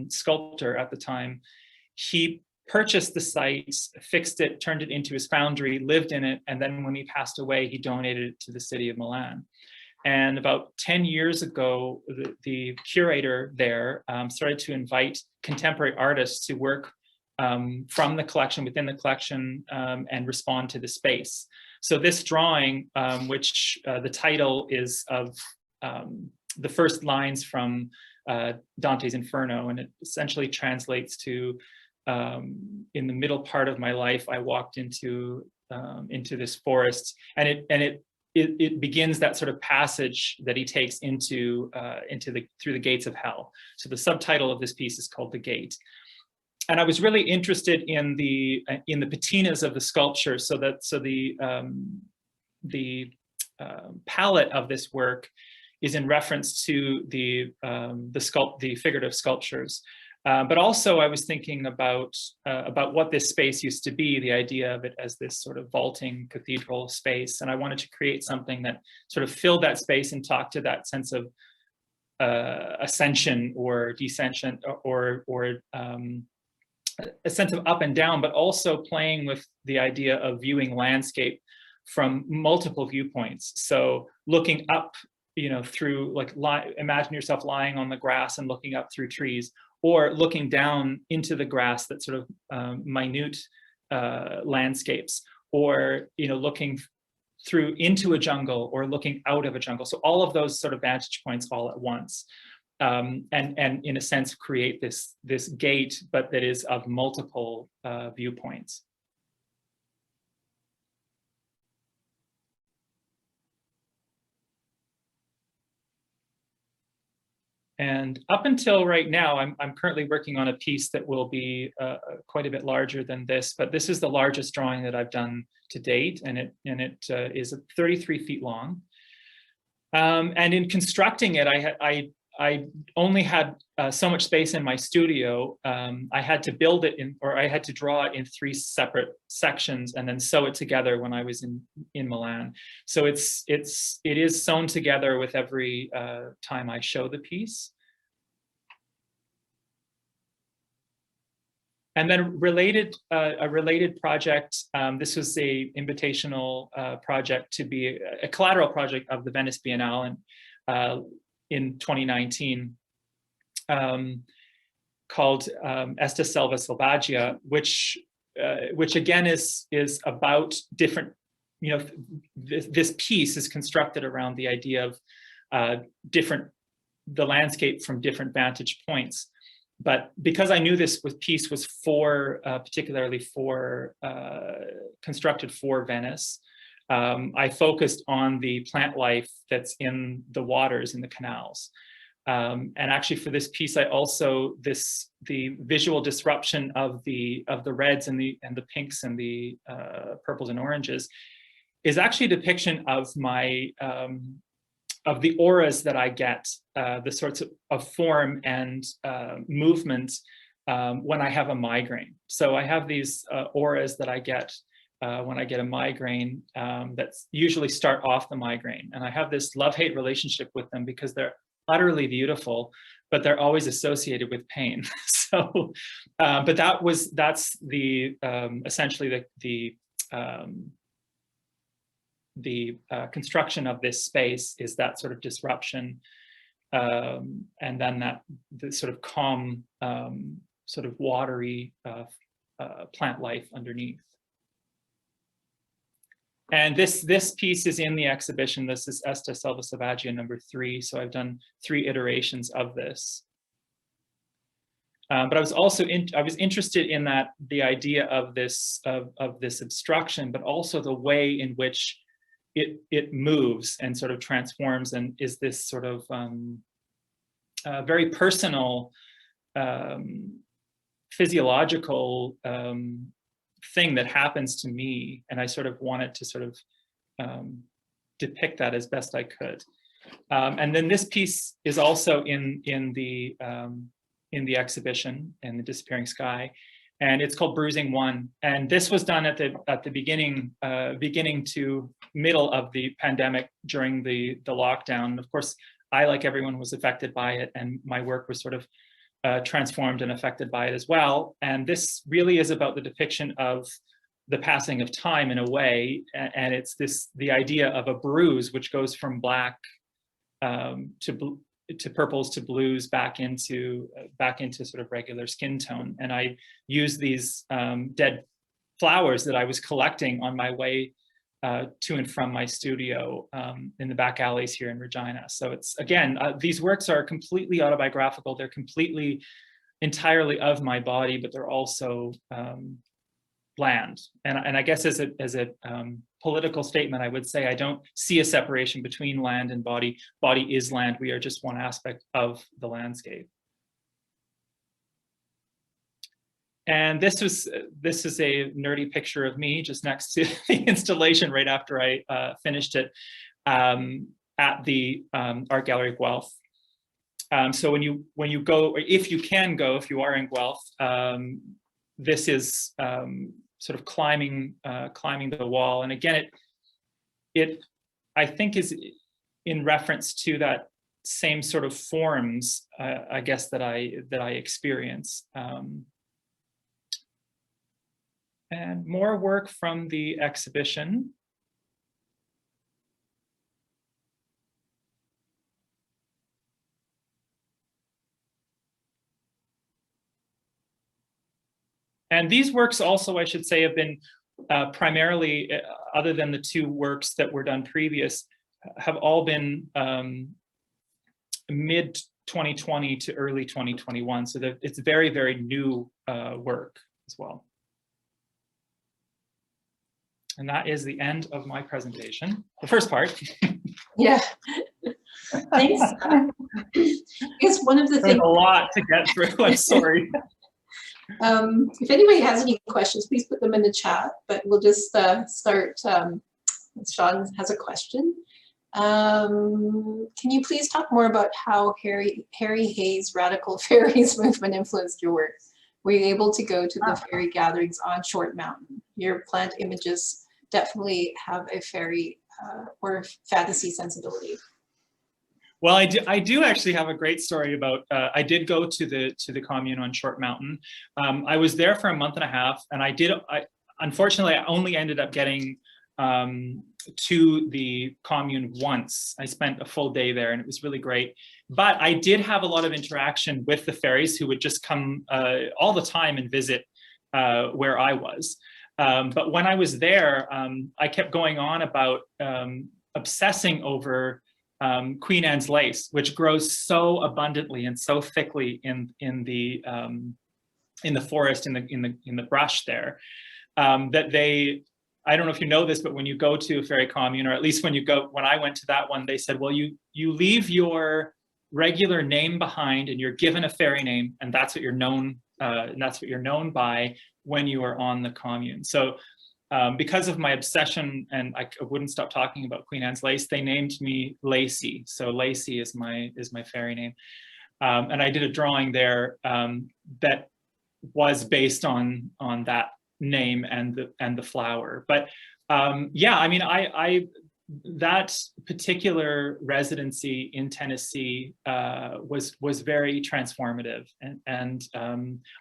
S2: sculptor at the time, he purchased the site, fixed it, turned it into his foundry, lived in it, and then when he passed away, he donated it to the city of Milan. And about 10 years ago, the curator there started to invite contemporary artists to work from the collection, within the collection, and respond to the space. So this drawing, which the title is of the first lines from Dante's Inferno, and it essentially translates to, in the middle part of my life, I walked into this forest, and it begins that sort of passage that he takes through the gates of hell. So the subtitle of this piece is called The Gate. And I was really interested in the patinas of the sculpture, so the palette of this work is in reference to the figurative sculptures. But also I was thinking about what this space used to be, the idea of it as this sort of vaulting cathedral space. And I wanted to create something that sort of filled that space and talked to that sense of ascension or descension, or a sense of up and down, but also playing with the idea of viewing landscape from multiple viewpoints. So looking up, you know, through, like, imagine yourself lying on the grass and looking up through trees, or looking down into the grass, that sort of minute landscapes, or, you know, looking through into a jungle or looking out of a jungle. So all of those sort of vantage points all at once. And in a sense create this gate, but that is of multiple viewpoints. And up until right now, I'm currently working on a piece that will be quite a bit larger than this, but this is the largest drawing that I've done to date, and it is 33 feet long. And in constructing it, I only had so much space in my studio. I had to build it I had to draw it in 3 separate sections and then sew it together when I was in Milan. So it is sewn together with every time I show the piece. And then a related project, this was a invitational project to be a collateral project of the Venice Biennale in 2019, called Esta Selva Selvaggia, which again is about different, you know, this piece is constructed around the idea of the landscape from different vantage points. But because I knew this piece was particularly constructed for Venice, I focused on the plant life that's in the waters, in the canals. And actually for this piece, I also, the visual disruption of the reds and the pinks and the purples and oranges is actually a depiction of my, of the auras that I get, the sorts of form and movement when I have a migraine. So I have these auras that I get when I get a migraine that usually start off the migraine. And I have this love-hate relationship with them because they're utterly beautiful, but they're always associated with pain. So, but that's the essentially the construction of this space is that sort of disruption, and then the sort of calm, sort of watery plant life underneath. And this piece is in the exhibition. This is Esta Selva Selvaggia #3. So I've done 3 iterations of this. But I was also interested in the idea of this obstruction, but also the way in which it moves and sort of transforms and is this sort of very personal, physiological thing that happens to me. And I sort of wanted to sort of depict that as best I could. And then this piece is also in the exhibition, in the Disappearing Sky. And it's called Bruising One. And this was done at the beginning to middle of the pandemic during the lockdown. And of course, I, like everyone, was affected by it, and my work was sort of transformed and affected by it as well. And this really is about the depiction of the passing of time in a way. And it's the idea of a bruise, which goes from black to purples to blues back into sort of regular skin tone. And I use these dead flowers that I was collecting on my way to and from my studio in the back alleys here in Regina. So it's, again, these works are completely autobiographical. They're completely, entirely of my body, but they're also land. And I guess as a political statement, I would say I don't see a separation between land and body. Body is land. We are just one aspect of the landscape. And this is a nerdy picture of me just next to the installation right after I finished it at the Art Gallery Guelph. So when you go, or if you can go, if you are in Guelph, this is sort of climbing the wall. And again, it I think is in reference to that same sort of forms, I guess, that I experience. And more work from the exhibition. And these works also, I should say, have been primarily, other than the two works that were done previous, have all been mid 2020 to early 2021. So that it's very, very new work as well. And that is the end of my presentation, the first part.
S1: Yeah. Thanks. I guess one of the things—
S2: a lot to get through, I'm sorry.
S1: If anybody has any questions, please put them in the chat, but we'll just start. Sean has a question. Can you please talk more about how Harry Hayes' Radical Fairies movement influenced your work? Were you able to go to the fairy gatherings on Short Mountain? Your plant images definitely have a fairy or fantasy sensibility.
S2: Well, I do actually have a great story about, I did go to the commune on Short Mountain. I was there for a month and a half, and unfortunately, I only ended up getting to the commune once. I spent a full day there and it was really great. But I did have a lot of interaction with the fairies who would just come all the time and visit where I was. But when I was there, I kept going on about obsessing over Queen Anne's lace, which grows so abundantly and so thickly in the forest, in the brush there, that I don't know if you know this, but when you go to a fairy commune, or at least when I went to that one, they said, well, you leave your regular name behind and you're given a fairy name, and that's what you're known by when you are on the commune. So because of my obsession, and I wouldn't stop talking about Queen Anne's lace, they named me Lacey. So Lacey is my fairy name. And I did a drawing there that was based on that name and the flower. But yeah, I mean, that particular residency in Tennessee was very transformative, and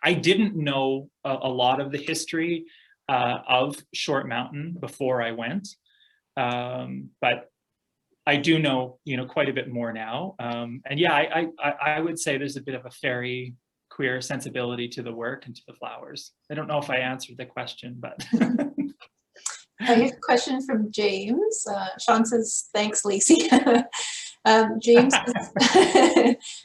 S2: I didn't know a lot of the history of Short Mountain before I went, but I do know, quite a bit more now. And yeah, I would say there's a bit of a fairy queer sensibility to the work and to the flowers. I don't know if I answered the question, but.
S1: I have a question from James. Sean says, thanks, Lacey. James says,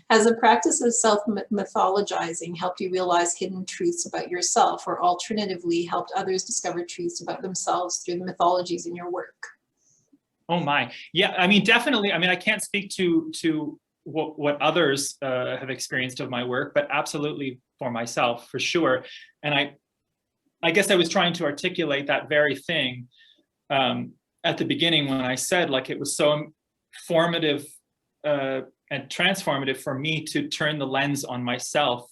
S1: has a practice of self-mythologizing helped you realize hidden truths about yourself, or alternatively helped others discover truths about themselves through the mythologies in your work?
S2: Oh my, yeah, I mean, definitely. I mean, I can't speak to what others have experienced of my work, but absolutely for myself, for sure. And I guess I was trying to articulate that very thing at the beginning when I said, like, it was so formative and transformative for me to turn the lens on myself.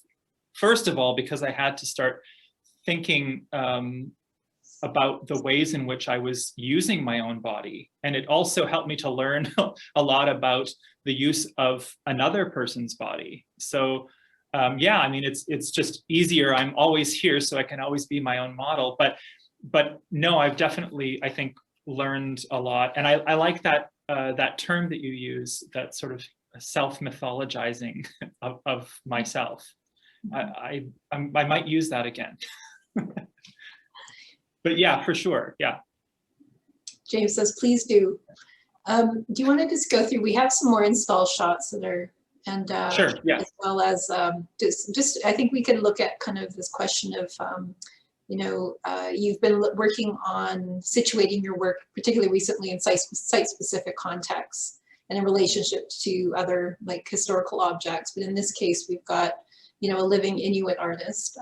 S2: First of all, because I had to start thinking about the ways in which I was using my own body. And it also helped me to learn a lot about the use of another person's body. So yeah, I mean, it's just easier. I'm always here, so I can always be my own model. But no, I've definitely, I think, learned a lot. And I like that that term that you use, that sort of self-mythologizing of myself. I might use that again. But yeah, for sure, yeah.
S1: James says, please do. Do you want to just go through? We have some more install shots that are. And
S2: sure, yeah.
S1: As well as just, I think we could look at kind of this question of, you've been working on situating your work, particularly recently in site-specific contexts and in relationship to other like historical objects. But in this case, we've got, a living Inuit artist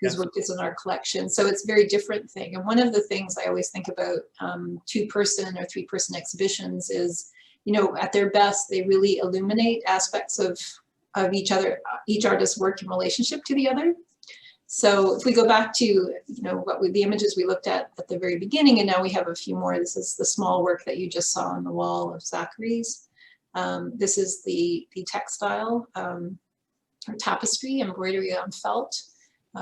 S1: whose work is in our collection. So it's a very different thing. And one of the things I always think about 2-person or 3-person exhibitions is you know, at their best, they really illuminate aspects of each artist's work in relationship to the other. So if we go back to, you know, the images we looked at the very beginning, and now we have a few more. This is the small work that you just saw on the wall of Zachary's. This is the textile or tapestry embroidery on felt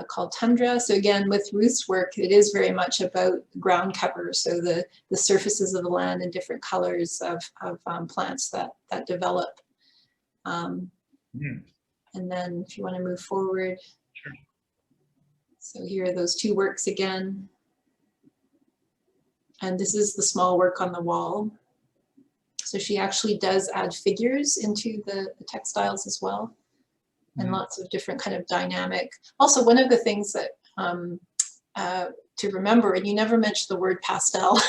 S1: called Tundra. So again, with Ruth's work, it is very much about ground cover. So the surfaces of the land and different colors of plants that develop. And then if you want to move forward.
S2: Sure.
S1: So here are those two works again. And this is the small work on the wall. So she actually does add figures into the textiles as well. And lots of different kind of dynamic. Also, one of the things that to remember, and you never mentioned the word pastel.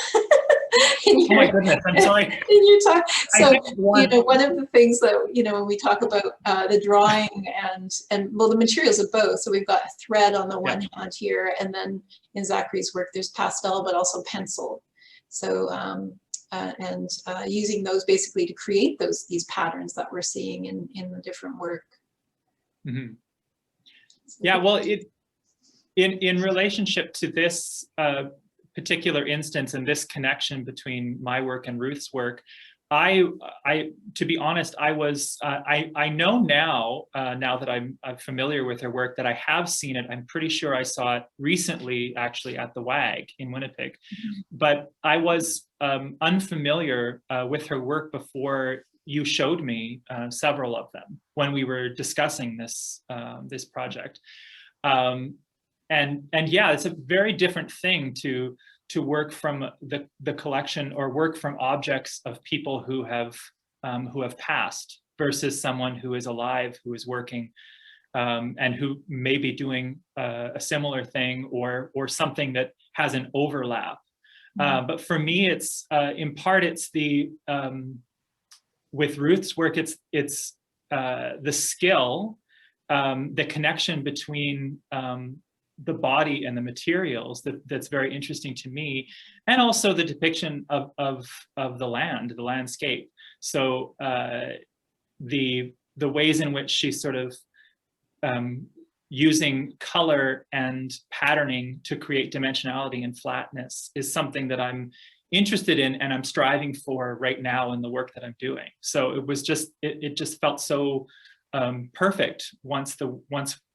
S1: Oh
S2: my goodness, I'm sorry.
S1: In your talk. So, you know, one of the things that, you know, when we talk about the drawing and well, the materials of both. So we've got a thread on the one hand here, and then in Zachary's work, there's pastel, but also pencil. So, using those basically to create these patterns that we're seeing in the different work.
S2: Mm-hmm. Yeah, well, in relationship to this particular instance and this connection between my work and Ruth's work, I to be honest, I know now that I'm familiar with her work, that I have seen it. I'm pretty sure I saw it recently, actually, at the WAG in Winnipeg, but I was unfamiliar with her work before you showed me several of them when we were discussing this this project. And yeah, it's a very different thing to work from the collection or work from objects of people who have passed versus someone who is alive, who is working, and who may be doing a similar thing or something that has an overlap. But for me, it's in part it's the with Ruth's work, it's the skill, the connection between the body and the materials that's very interesting to me, and also the depiction of the landscape. So the ways in which she's sort of using color and patterning to create dimensionality and flatness is something that I'm interested in and I'm striving for right now in the work that I'm doing. So it was just, it just felt so perfect once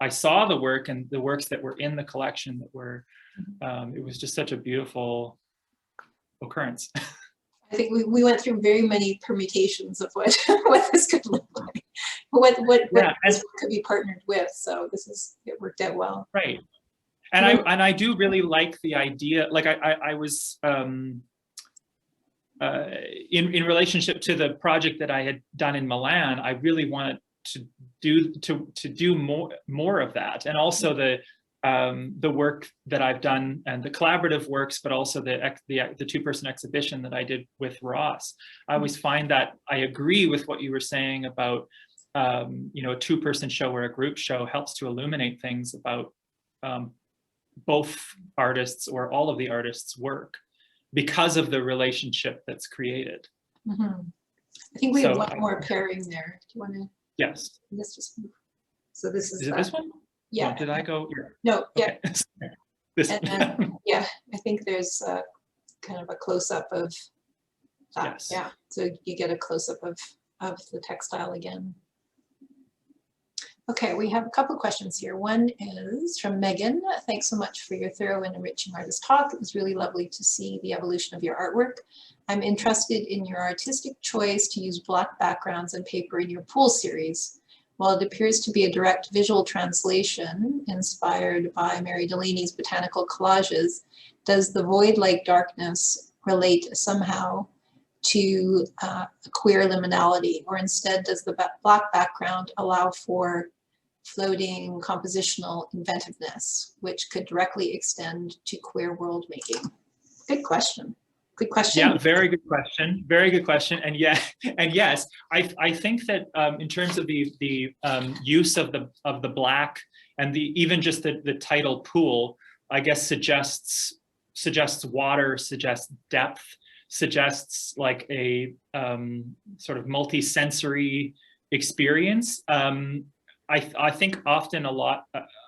S2: I saw the work and the works that were in the collection that were, it was just such a beautiful occurrence.
S1: I think we went through very many permutations of what this could look like, what this could be partnered with. So it worked out well.
S2: Right. And I do really like the idea, like I was, in relationship to the project that I had done in Milan, I really wanted to do more of that, and also the work that I've done and the collaborative works, but also the two-person exhibition that I did with Ross. I always find that I agree with what you were saying about you know, a two-person show or a group show helps to illuminate things about both artists or all of the artists' work, because of the relationship that's created.
S1: I think we have one more pairing there. Do you want to?
S2: Yes.
S1: Let's just move. So this is
S2: it this one?
S1: Yeah.
S2: Oh, did I go here?
S1: No, yeah.
S2: Okay. This
S1: and then, yeah, I think there's kind of a close-up of that.
S2: Yes.
S1: Yeah, so you get a close-up of the textile again. Okay, we have a couple of questions here. One is from Megan. Thanks so much for your thorough and enriching artist talk. It was really lovely to see the evolution of your artwork. I'm interested in your artistic choice to use black backgrounds and paper in your pool series. While it appears to be a direct visual translation inspired by Mary Delaney's botanical collages, does the void-like darkness relate somehow to a queer liminality, or instead does the black background allow for floating compositional inventiveness, which could directly extend to queer world making? Good question. Good question.
S2: Yeah, very good question. Very good question. And yeah, and yes, I think that in terms of the use of the black and even just the title pool, I guess suggests water, suggests depth, suggests like a sort of multi-sensory experience. I think oftentimes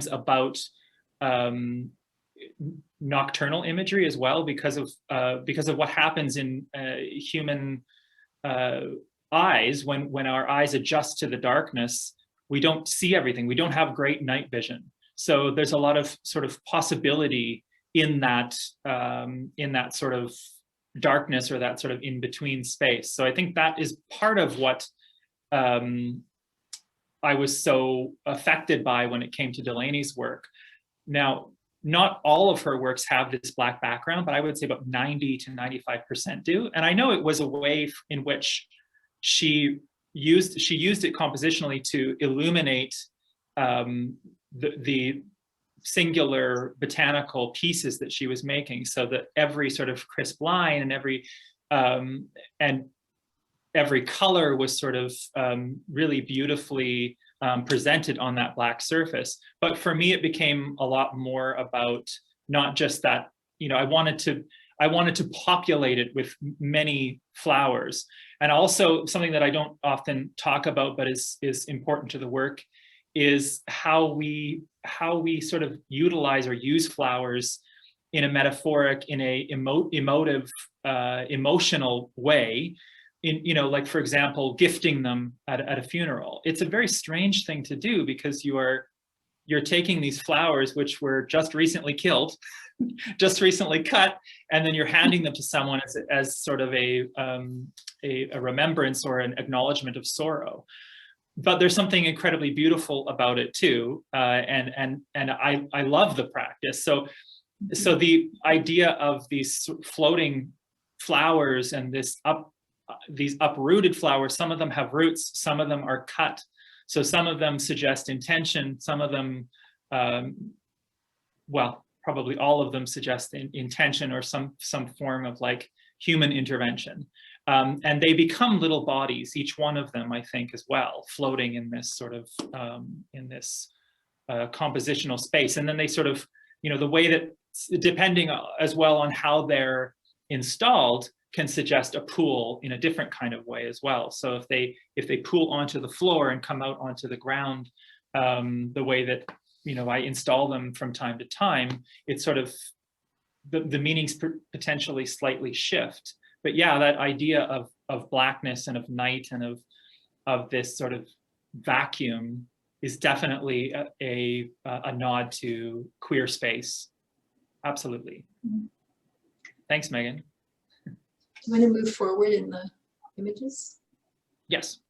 S2: about nocturnal imagery as well, because of what happens in human eyes when our eyes adjust to the darkness. We don't see everything. We don't have great night vision. So there's a lot of sort of possibility in that sort of darkness, or that sort of in between space. So I think that is part of what I was so affected by when it came to Delaney's work. Now, not all of her works have this black background, but I would say about 90 to 95% do. And I know it was a way in which she used it compositionally to illuminate the singular botanical pieces that she was making, so that every sort of crisp line and every color was sort of really beautifully presented on that black surface. But for me, it became a lot more about not just that, I wanted to populate it with many flowers. And also something that I don't often talk about, but is important to the work, is how we sort of utilize or use flowers in a metaphoric, in a emotive, emotional way. Like, for example, gifting them at a funeral. It's a very strange thing to do, because you're taking these flowers which were just recently killed, just recently cut, and then you're handing them to someone as sort of a remembrance or an acknowledgement of sorrow. But there's something incredibly beautiful about it too, and I love the practice. So the idea of these floating flowers and these uprooted flowers, some of them have roots, some of them are cut. So some of them suggest intention, some of them, well, probably all of them suggest intention or some form of like human intervention. And they become little bodies, each one of them, I think, as well, floating in this sort of, compositional space. And then they sort of, the way that, depending as well on how they're installed, can suggest a pool in a different kind of way as well. So if they pool onto the floor and come out onto the ground, the way that I install them from time to time, it's sort of the meanings potentially slightly shift. But yeah, that idea of blackness and of night and of this sort of vacuum is definitely a nod to queer space. Absolutely. Thanks, Megan.
S1: Do you want to move forward in the images?
S2: Yes.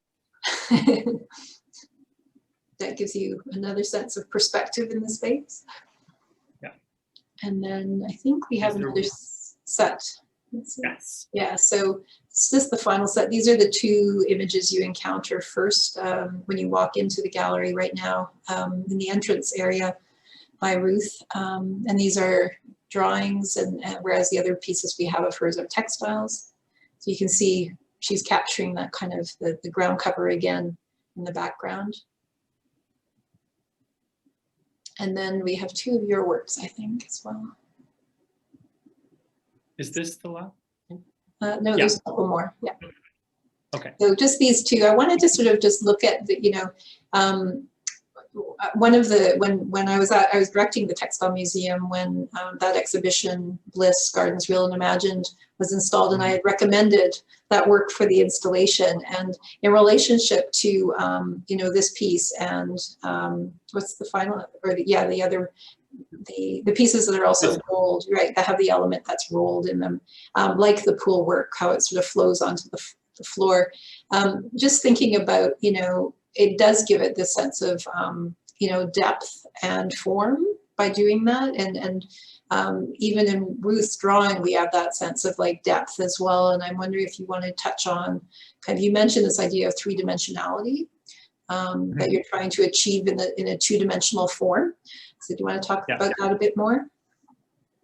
S1: That gives you another sense of perspective in the space.
S2: Yeah.
S1: And then I think we have another set.
S2: Yes.
S1: Yeah, so it's just the final set. These are the two images you encounter first when you walk into the gallery right now in the entrance area by Ruth. And these are drawings, and whereas the other pieces we have of hers are textiles. So you can see she's capturing that kind of the ground cover again in the background. And then we have two of your works, I think, as well.
S2: Is this the last?
S1: No,
S2: Yeah.
S1: There's a couple more, yeah.
S2: Okay.
S1: So just these two. I wanted to sort of just look at the, one of the, when I was directing the Textile Museum when that exhibition, Bliss, Gardens Real and Imagined, was installed, and I had recommended that work for the installation. And in relationship to, this piece and what's the final, or the other, the pieces that are also rolled, right, that have the element that's rolled in them, like the pool work, how it sort of flows onto the floor. Just thinking about, it does give it this sense of, depth and form by doing that. And even in Ruth's drawing, we have that sense of like depth as well. And I'm wondering if you want to touch on, you mentioned this idea of three-dimensionality that you're trying to achieve in a two-dimensional form. So do you want to talk about that a bit more?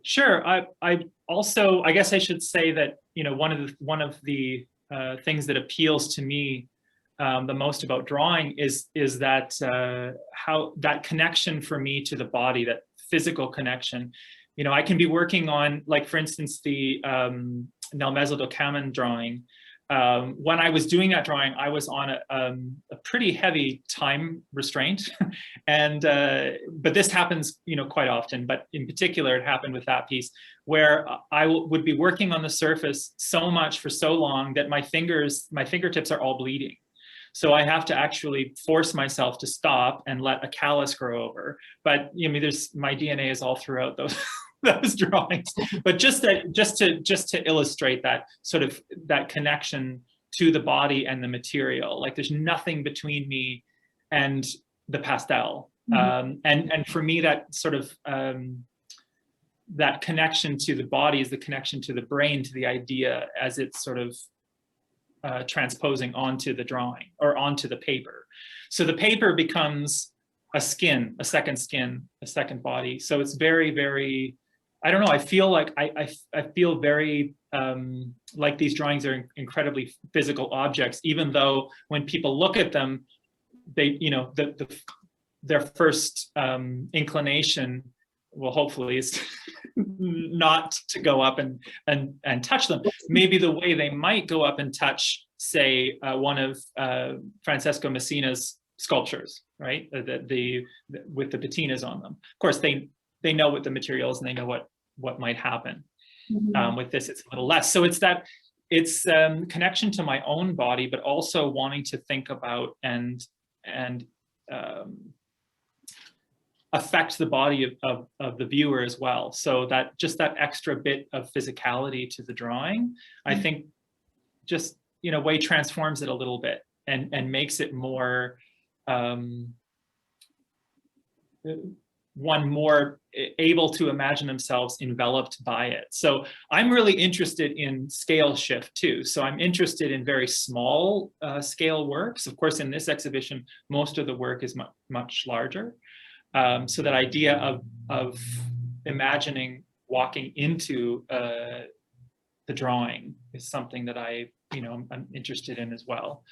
S2: Sure. I also, I guess I should say that, one of the things that appeals to me the most about drawing is that how that connection for me to the body, that physical connection, I can be working on, like, for instance, the Nelmezzo do Camin drawing. When I was doing that drawing, I was on a pretty heavy time restraint, and but this happens, quite often. But in particular, it happened with that piece where I would be working on the surface so much for so long that my fingertips are all bleeding. So I have to actually force myself to stop and let a callus grow over. But my DNA is all throughout those drawings. But just to illustrate that sort of that connection to the body and the material, like there's nothing between me and the pastel. And for me, that sort of that connection to the body is the connection to the brain, to the idea as it's sort of transposing onto the drawing or onto the paper. So the paper becomes a skin, a second body. So it's very, very, I don't know, I feel like I feel very like these drawings are incredibly physical objects, even though when people look at them, they, their first inclination, well, hopefully is not to go up and touch them. Maybe the way they might go up and touch, say, one of Francesco Messina's sculptures, right? With the patinas on them. Of course, they know what the material is and they know what might happen. With this, it's a little less. So it's connection to my own body, but also wanting to think about and affect the body of the viewer as well. So that just that extra bit of physicality to the drawing, I think just, way transforms it a little bit and makes it more, one more able to imagine themselves enveloped by it. So I'm really interested in scale shift too. So I'm interested in very small scale works. Of course, in this exhibition, most of the work is much larger. So that idea of imagining walking into the drawing is something that I'm interested in as well.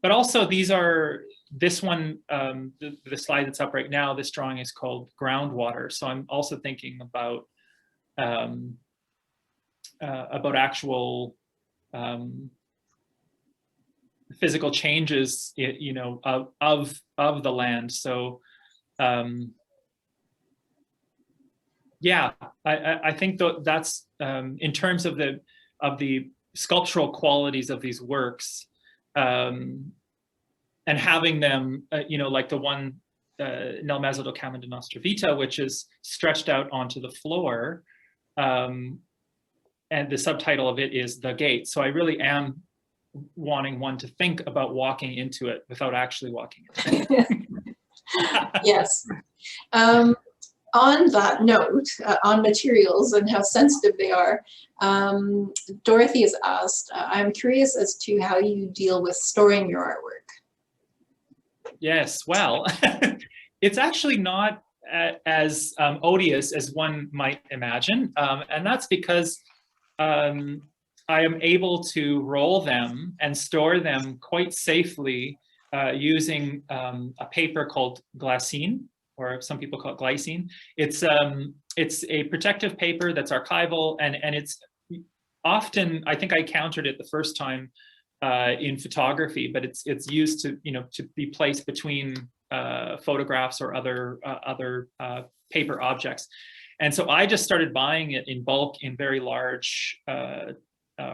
S2: But also this one, the slide that's up right now, this drawing is called Groundwater. So I'm also thinking about actual physical changes, of the land. So yeah, I think that's in terms of the sculptural qualities of these works, and having them, like the one Nel Mezzo do Camin de Nostra Vita, which is stretched out onto the floor, and the subtitle of it is The Gate. So I really am wanting one to think about walking into it without actually walking into it.
S1: Yes. On that note, on materials and how sensitive they are, Dorothy has asked, I'm curious as to how you deal with storing your artwork.
S2: Yes, well, it's actually not as odious as one might imagine. And that's because I am able to roll them and store them quite safely using a paper called glassine, or some people call it glycine. It's a protective paper that's archival, and it's often, I think I countered it the first time in photography, but it's used to to be placed between photographs or other paper objects. And so I just started buying it in bulk in very large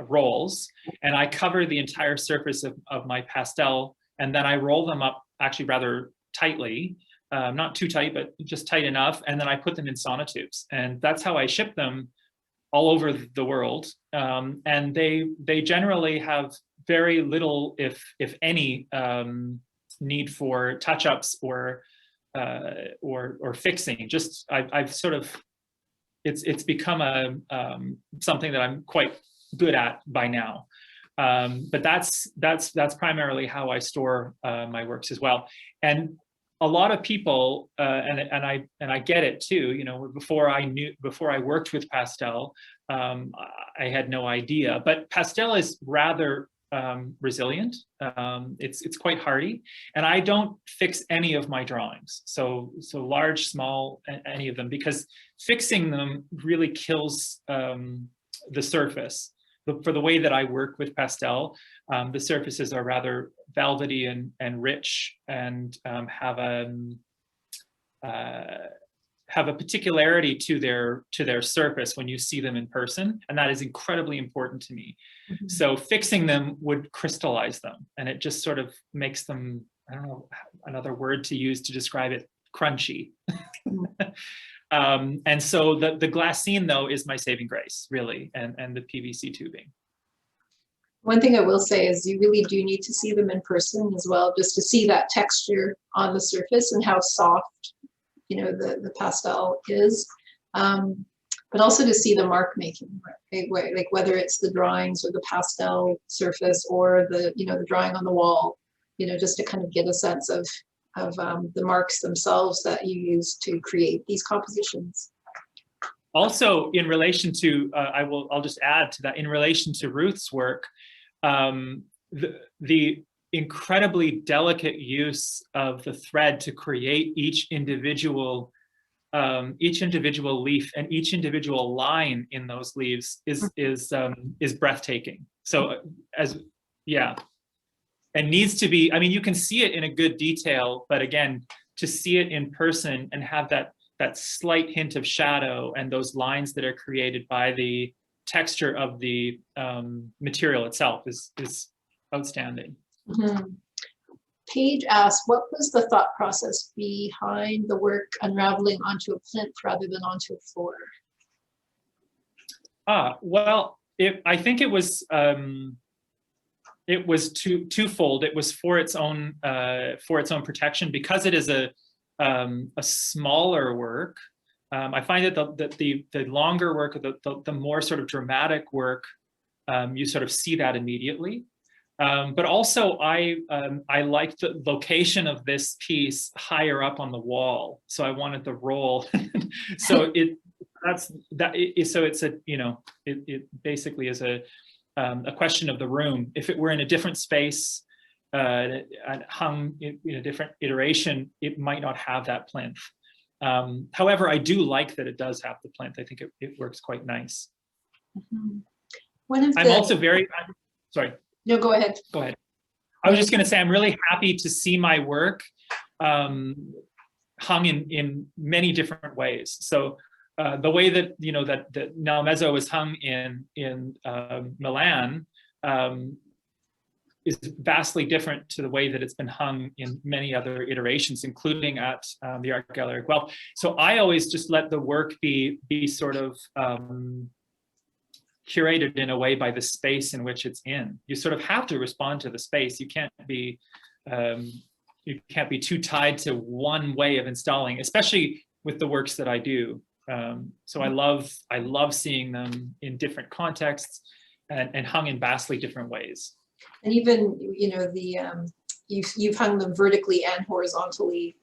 S2: rolls, and I cover the entire surface of my pastel, and then I roll them up actually rather tightly. Not too tight, but just tight enough. And then I put them in sonotubes, and that's how I ship them all over the world. And they generally have very little, if any, need for touch-ups or fixing. Just I've sort of, it's become something that I'm quite good at by now. But that's primarily how I store my works as well. And a lot of people, and I get it too, before I worked with pastel, I had no idea. But pastel is rather resilient. It's quite hardy, and I don't fix any of my drawings. So large, small, any of them, because fixing them really kills the surface. For the way that I work with pastel, the surfaces are rather velvety and rich, and have a particularity to their surface when you see them in person, and that is incredibly important to me. Mm-hmm. So fixing them would crystallize them, and it just sort of makes them, I don't know another word to use to describe it, crunchy. And so the glassine, though, is my saving grace, really, and the PVC tubing.
S1: One thing I will say is you really do need to see them in person as well, just to see that texture on the surface and how soft, the pastel is, but also to see the mark making, right? Like whether it's the drawings or the pastel surface or the drawing on the wall, just to kind of get a sense of the marks themselves that you use to create these compositions.
S2: Also, in relation to, I'll just add to that, in relation to Ruth's work, the incredibly delicate use of the thread to create each individual leaf and each individual line in those leaves is breathtaking. So and needs to be, I mean, you can see it in a good detail, but again, to see it in person and have that slight hint of shadow and those lines that are created by the texture of the material itself is outstanding.
S1: Mm-hmm. Paige asked, what was the thought process behind the work unraveling onto a plinth rather than onto a floor?
S2: Well, I think it was twofold. It was for its own protection, because it is a smaller work. I find that the longer work, the more sort of dramatic work, you sort of see that immediately. But also, I like the location of this piece higher up on the wall, so I wanted the roll. So it basically is a question of the room. If it were in a different space, and hung in a different iteration, it might not have that plinth. However, I do like that it does have the plinth. I think it works quite nice.
S1: Mm-hmm.
S2: I'm also sorry.
S1: No, go ahead.
S2: Go ahead. I was just going to say, I'm really happy to see my work hung in many different ways. So the way that that Nel Mezzo is hung in Milan is vastly different to the way that it's been hung in many other iterations, including at the Art Gallery at Guelph. So I always just let the work be sort of curated in a way by the space in which it's in. You sort of have to respond to the space. You can't be too tied to one way of installing, especially with the works that I do. So I love seeing them in different contexts and hung in vastly different ways.
S1: And even you've hung them vertically and horizontally.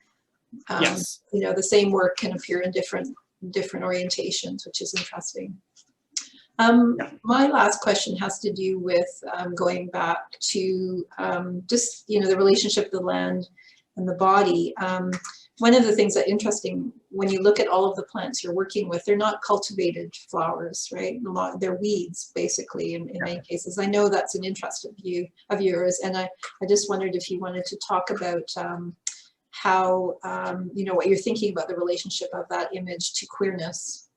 S2: Yes.
S1: The same work can appear in different orientations, which is interesting. My last question has to do with going back to just the relationship of the land and the body. One of the things that interesting when you look at all of the plants you're working with, they're not cultivated flowers, right? They're weeds, basically, in many cases. I know that's an interest of yours, and I just wondered if you wanted to talk about how what you're thinking about the relationship of that image to queerness.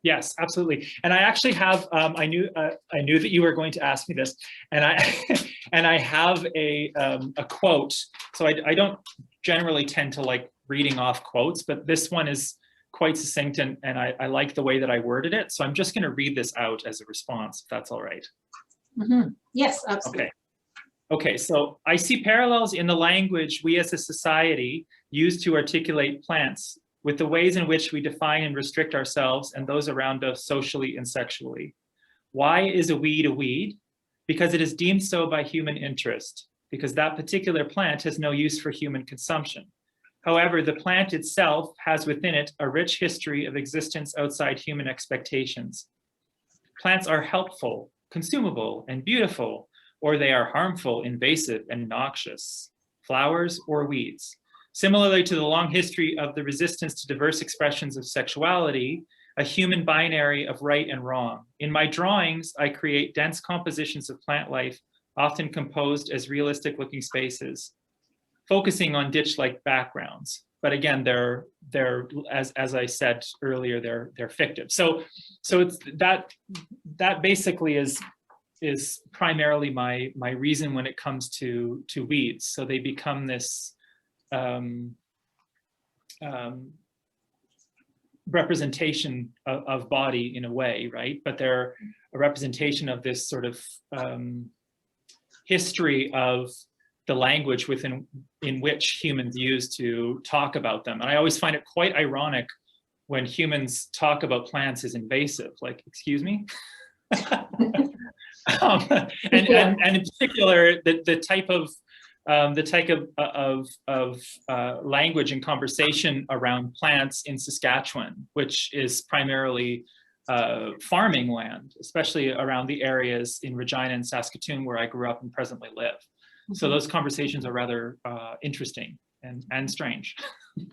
S2: Yes, absolutely. And I actually have, I knew that you were going to ask me this, and I have a quote. So I don't generally tend to like reading off quotes, but this one is quite succinct, and I like the way that I worded it. So I'm just going to read this out as a response, if that's all right.
S1: Mm-hmm. Yes, absolutely.
S2: Okay, so I see parallels in the language we as a society use to articulate plants with the ways in which we define and restrict ourselves and those around us socially and sexually. Why is a weed? Because it is deemed so by human interest, because that particular plant has no use for human consumption. However, the plant itself has within it a rich history of existence outside human expectations. Plants are helpful, consumable, and beautiful, or they are harmful, invasive, and noxious, flowers or weeds. Similarly to the long history of the resistance to diverse expressions of sexuality, a human binary of right and wrong. In my drawings, I create dense compositions of plant life, often composed as realistic looking spaces, focusing on ditch-like backgrounds. But again, they're as I said earlier, they're fictive. So it's that basically is primarily my reason when it comes to weeds. So they become this representation of body in a way, right? But they're a representation of this sort of history of the language in which humans use to talk about them. And I always find it quite ironic when humans talk about plants as invasive, like, excuse me? And in particular, the type of language and conversation around plants in Saskatchewan, which is primarily farming land, especially around the areas in Regina and Saskatoon where I grew up and presently live. Mm-hmm. So those conversations are rather interesting and strange.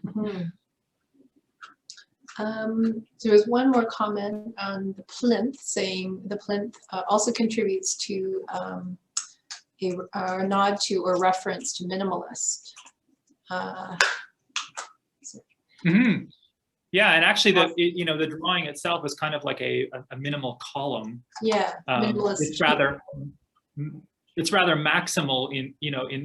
S1: Mm-hmm. There was one more comment on the plinth, saying the plinth also contributes to a nod to or reference to minimalist.
S2: Mm-hmm. Yeah, and actually, the drawing itself is kind of like a minimal column.
S1: Yeah, minimalist.
S2: It's rather maximal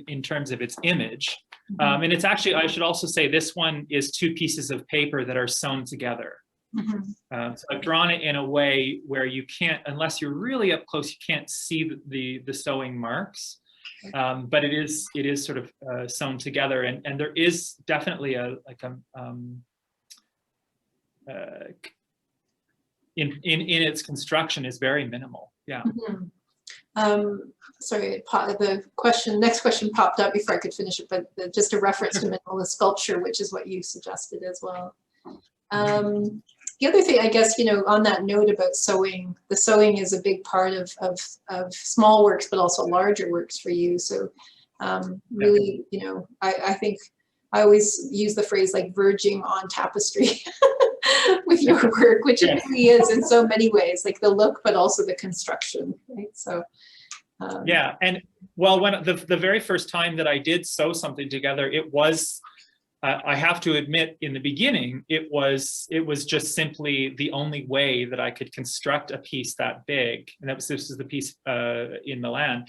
S2: in terms of its image. Mm-hmm. And it's actually, I should also say, this one is two pieces of paper that are sewn together. Mm-hmm. So I've drawn it in a way where you can't, unless you're really up close, you can't see the sewing marks. But it is sort of sewn together, and there is definitely in its construction is very minimal. Yeah.
S1: Mm-hmm. Sorry, the next question popped up before I could finish it, but just a reference to minimalist sculpture, which is what you suggested as well. The other thing, I guess, on that note about sewing, the sewing is a big part of small works, but also larger works for you. So really, I think I always use the phrase like verging on tapestry with your work, which it really is in so many ways, like the look, but also the construction, right? So.
S2: Yeah, and well, when the very first time that I did sew something together, it was, I have to admit, in the beginning, it was just simply the only way that I could construct a piece that big, and this is the piece in Milan,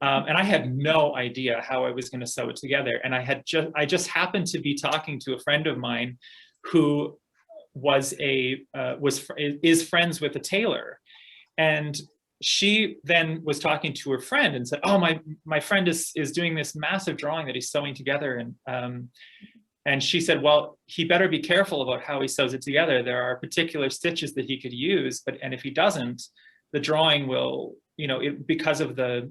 S2: and I had no idea how I was going to sew it together, and I just happened to be talking to a friend of mine who is friends with a tailor, and she then was talking to her friend and said, "Oh, my friend is doing this massive drawing that he's sewing together," and she said, "Well, he better be careful about how he sews it together. There are particular stitches that he could use, and if he doesn't, the drawing will, because of the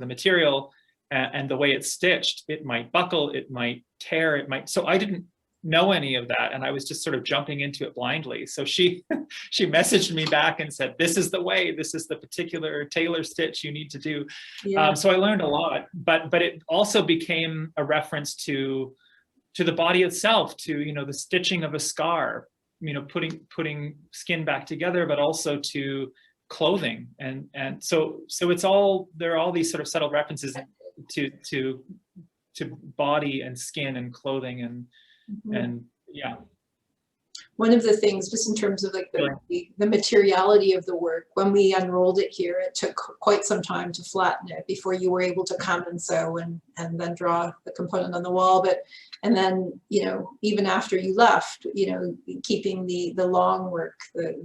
S2: material and the way it's stitched, it might buckle, it might tear, it might." So I didn't know any of that, and I was just sort of jumping into it blindly. So she messaged me back and said, "This is the way, this is the particular tailor stitch you need to do." Yeah. So I learned a lot, but it also became a reference to the body itself, to the stitching of a scar, putting skin back together, but also to clothing, and so there are all these sort of subtle references to body and skin and clothing and yeah.
S1: One of the things, just in terms of like the materiality of the work, when we unrolled it here, it took quite some time to flatten it before you were able to come and sew and then draw the component on the wall. And then, even after you left, keeping the long work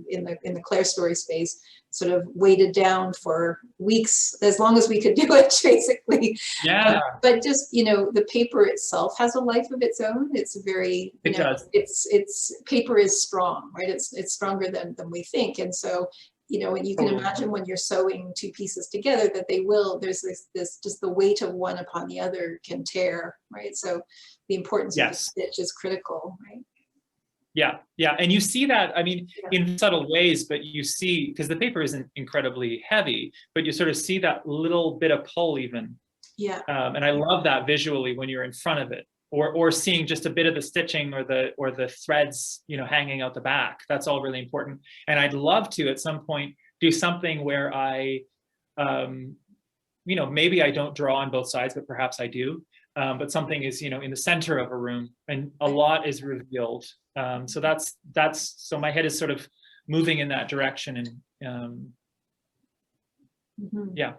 S1: in the Claire Story space sort of weighted down for weeks, as long as we could do it, basically.
S2: Yeah.
S1: But just, the paper itself has a life of its own. It's very,
S2: it does.
S1: It's paper is strong, right? It's stronger than we think. And so, and you can imagine when you're sewing two pieces together that there's this just the weight of one upon the other can tear, right? So the importance of the stitch is critical, right?
S2: Yeah, yeah, and you see that, I mean, in subtle ways, but you see, because the paper isn't incredibly heavy, but you sort of see that little bit of pull even.
S1: Yeah.
S2: And I love that visually when you're in front of it, or seeing just a bit of the stitching or the threads, you know, hanging out the back. That's all really important. And I'd love to at some point do something where I, you know, maybe I don't draw on both sides, but perhaps I do. But something is, you know, in the center of a room and a lot is revealed. So so my head is sort of moving in that direction, and yeah.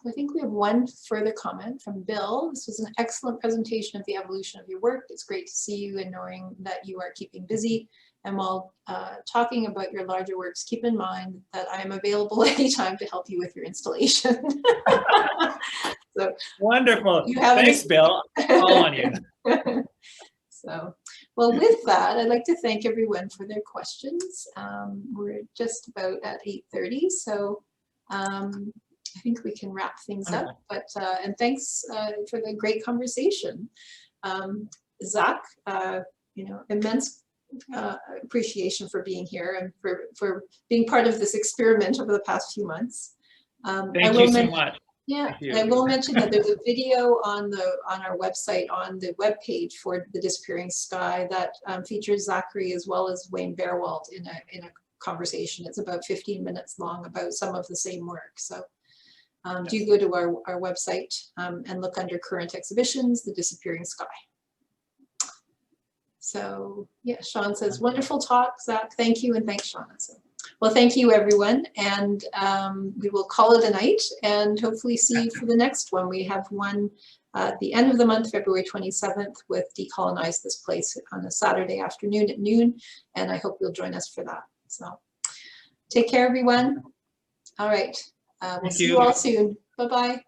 S1: I think we have one further comment from Bill. This was an excellent presentation of the evolution of your work. It's great to see you and knowing that you are keeping busy. And while talking about your larger works, keep in mind that I am available anytime to help you with your installation. So
S2: wonderful. Thanks, Bill. All on you.
S1: So, well, with that, I'd like to thank everyone for their questions. We're just about at 8:30, so I think we can wrap things up. But and thanks for the great conversation, Zach. You know, immense appreciation for being here and for being part of this experiment over the past few months.
S2: Thank you so much.
S1: Yeah, I will mention that there's a video on our website, on the webpage for The Disappearing Sky, that features Zachary as well as Wayne Bearwald in a conversation. It's about 15 minutes long about some of the same work. So do go to our website and look under current exhibitions, The Disappearing Sky. So yeah, Sean says, wonderful talk, Zach. Thank you, and thanks, Shauna. So, well, thank you, everyone, and we will call it a night and hopefully see you for the next one. We have one at the end of the month, February 27th, with Decolonize This Place on a Saturday afternoon at noon, and I hope you'll join us for that. So take care, everyone. All right, we'll see you all soon. Bye-bye.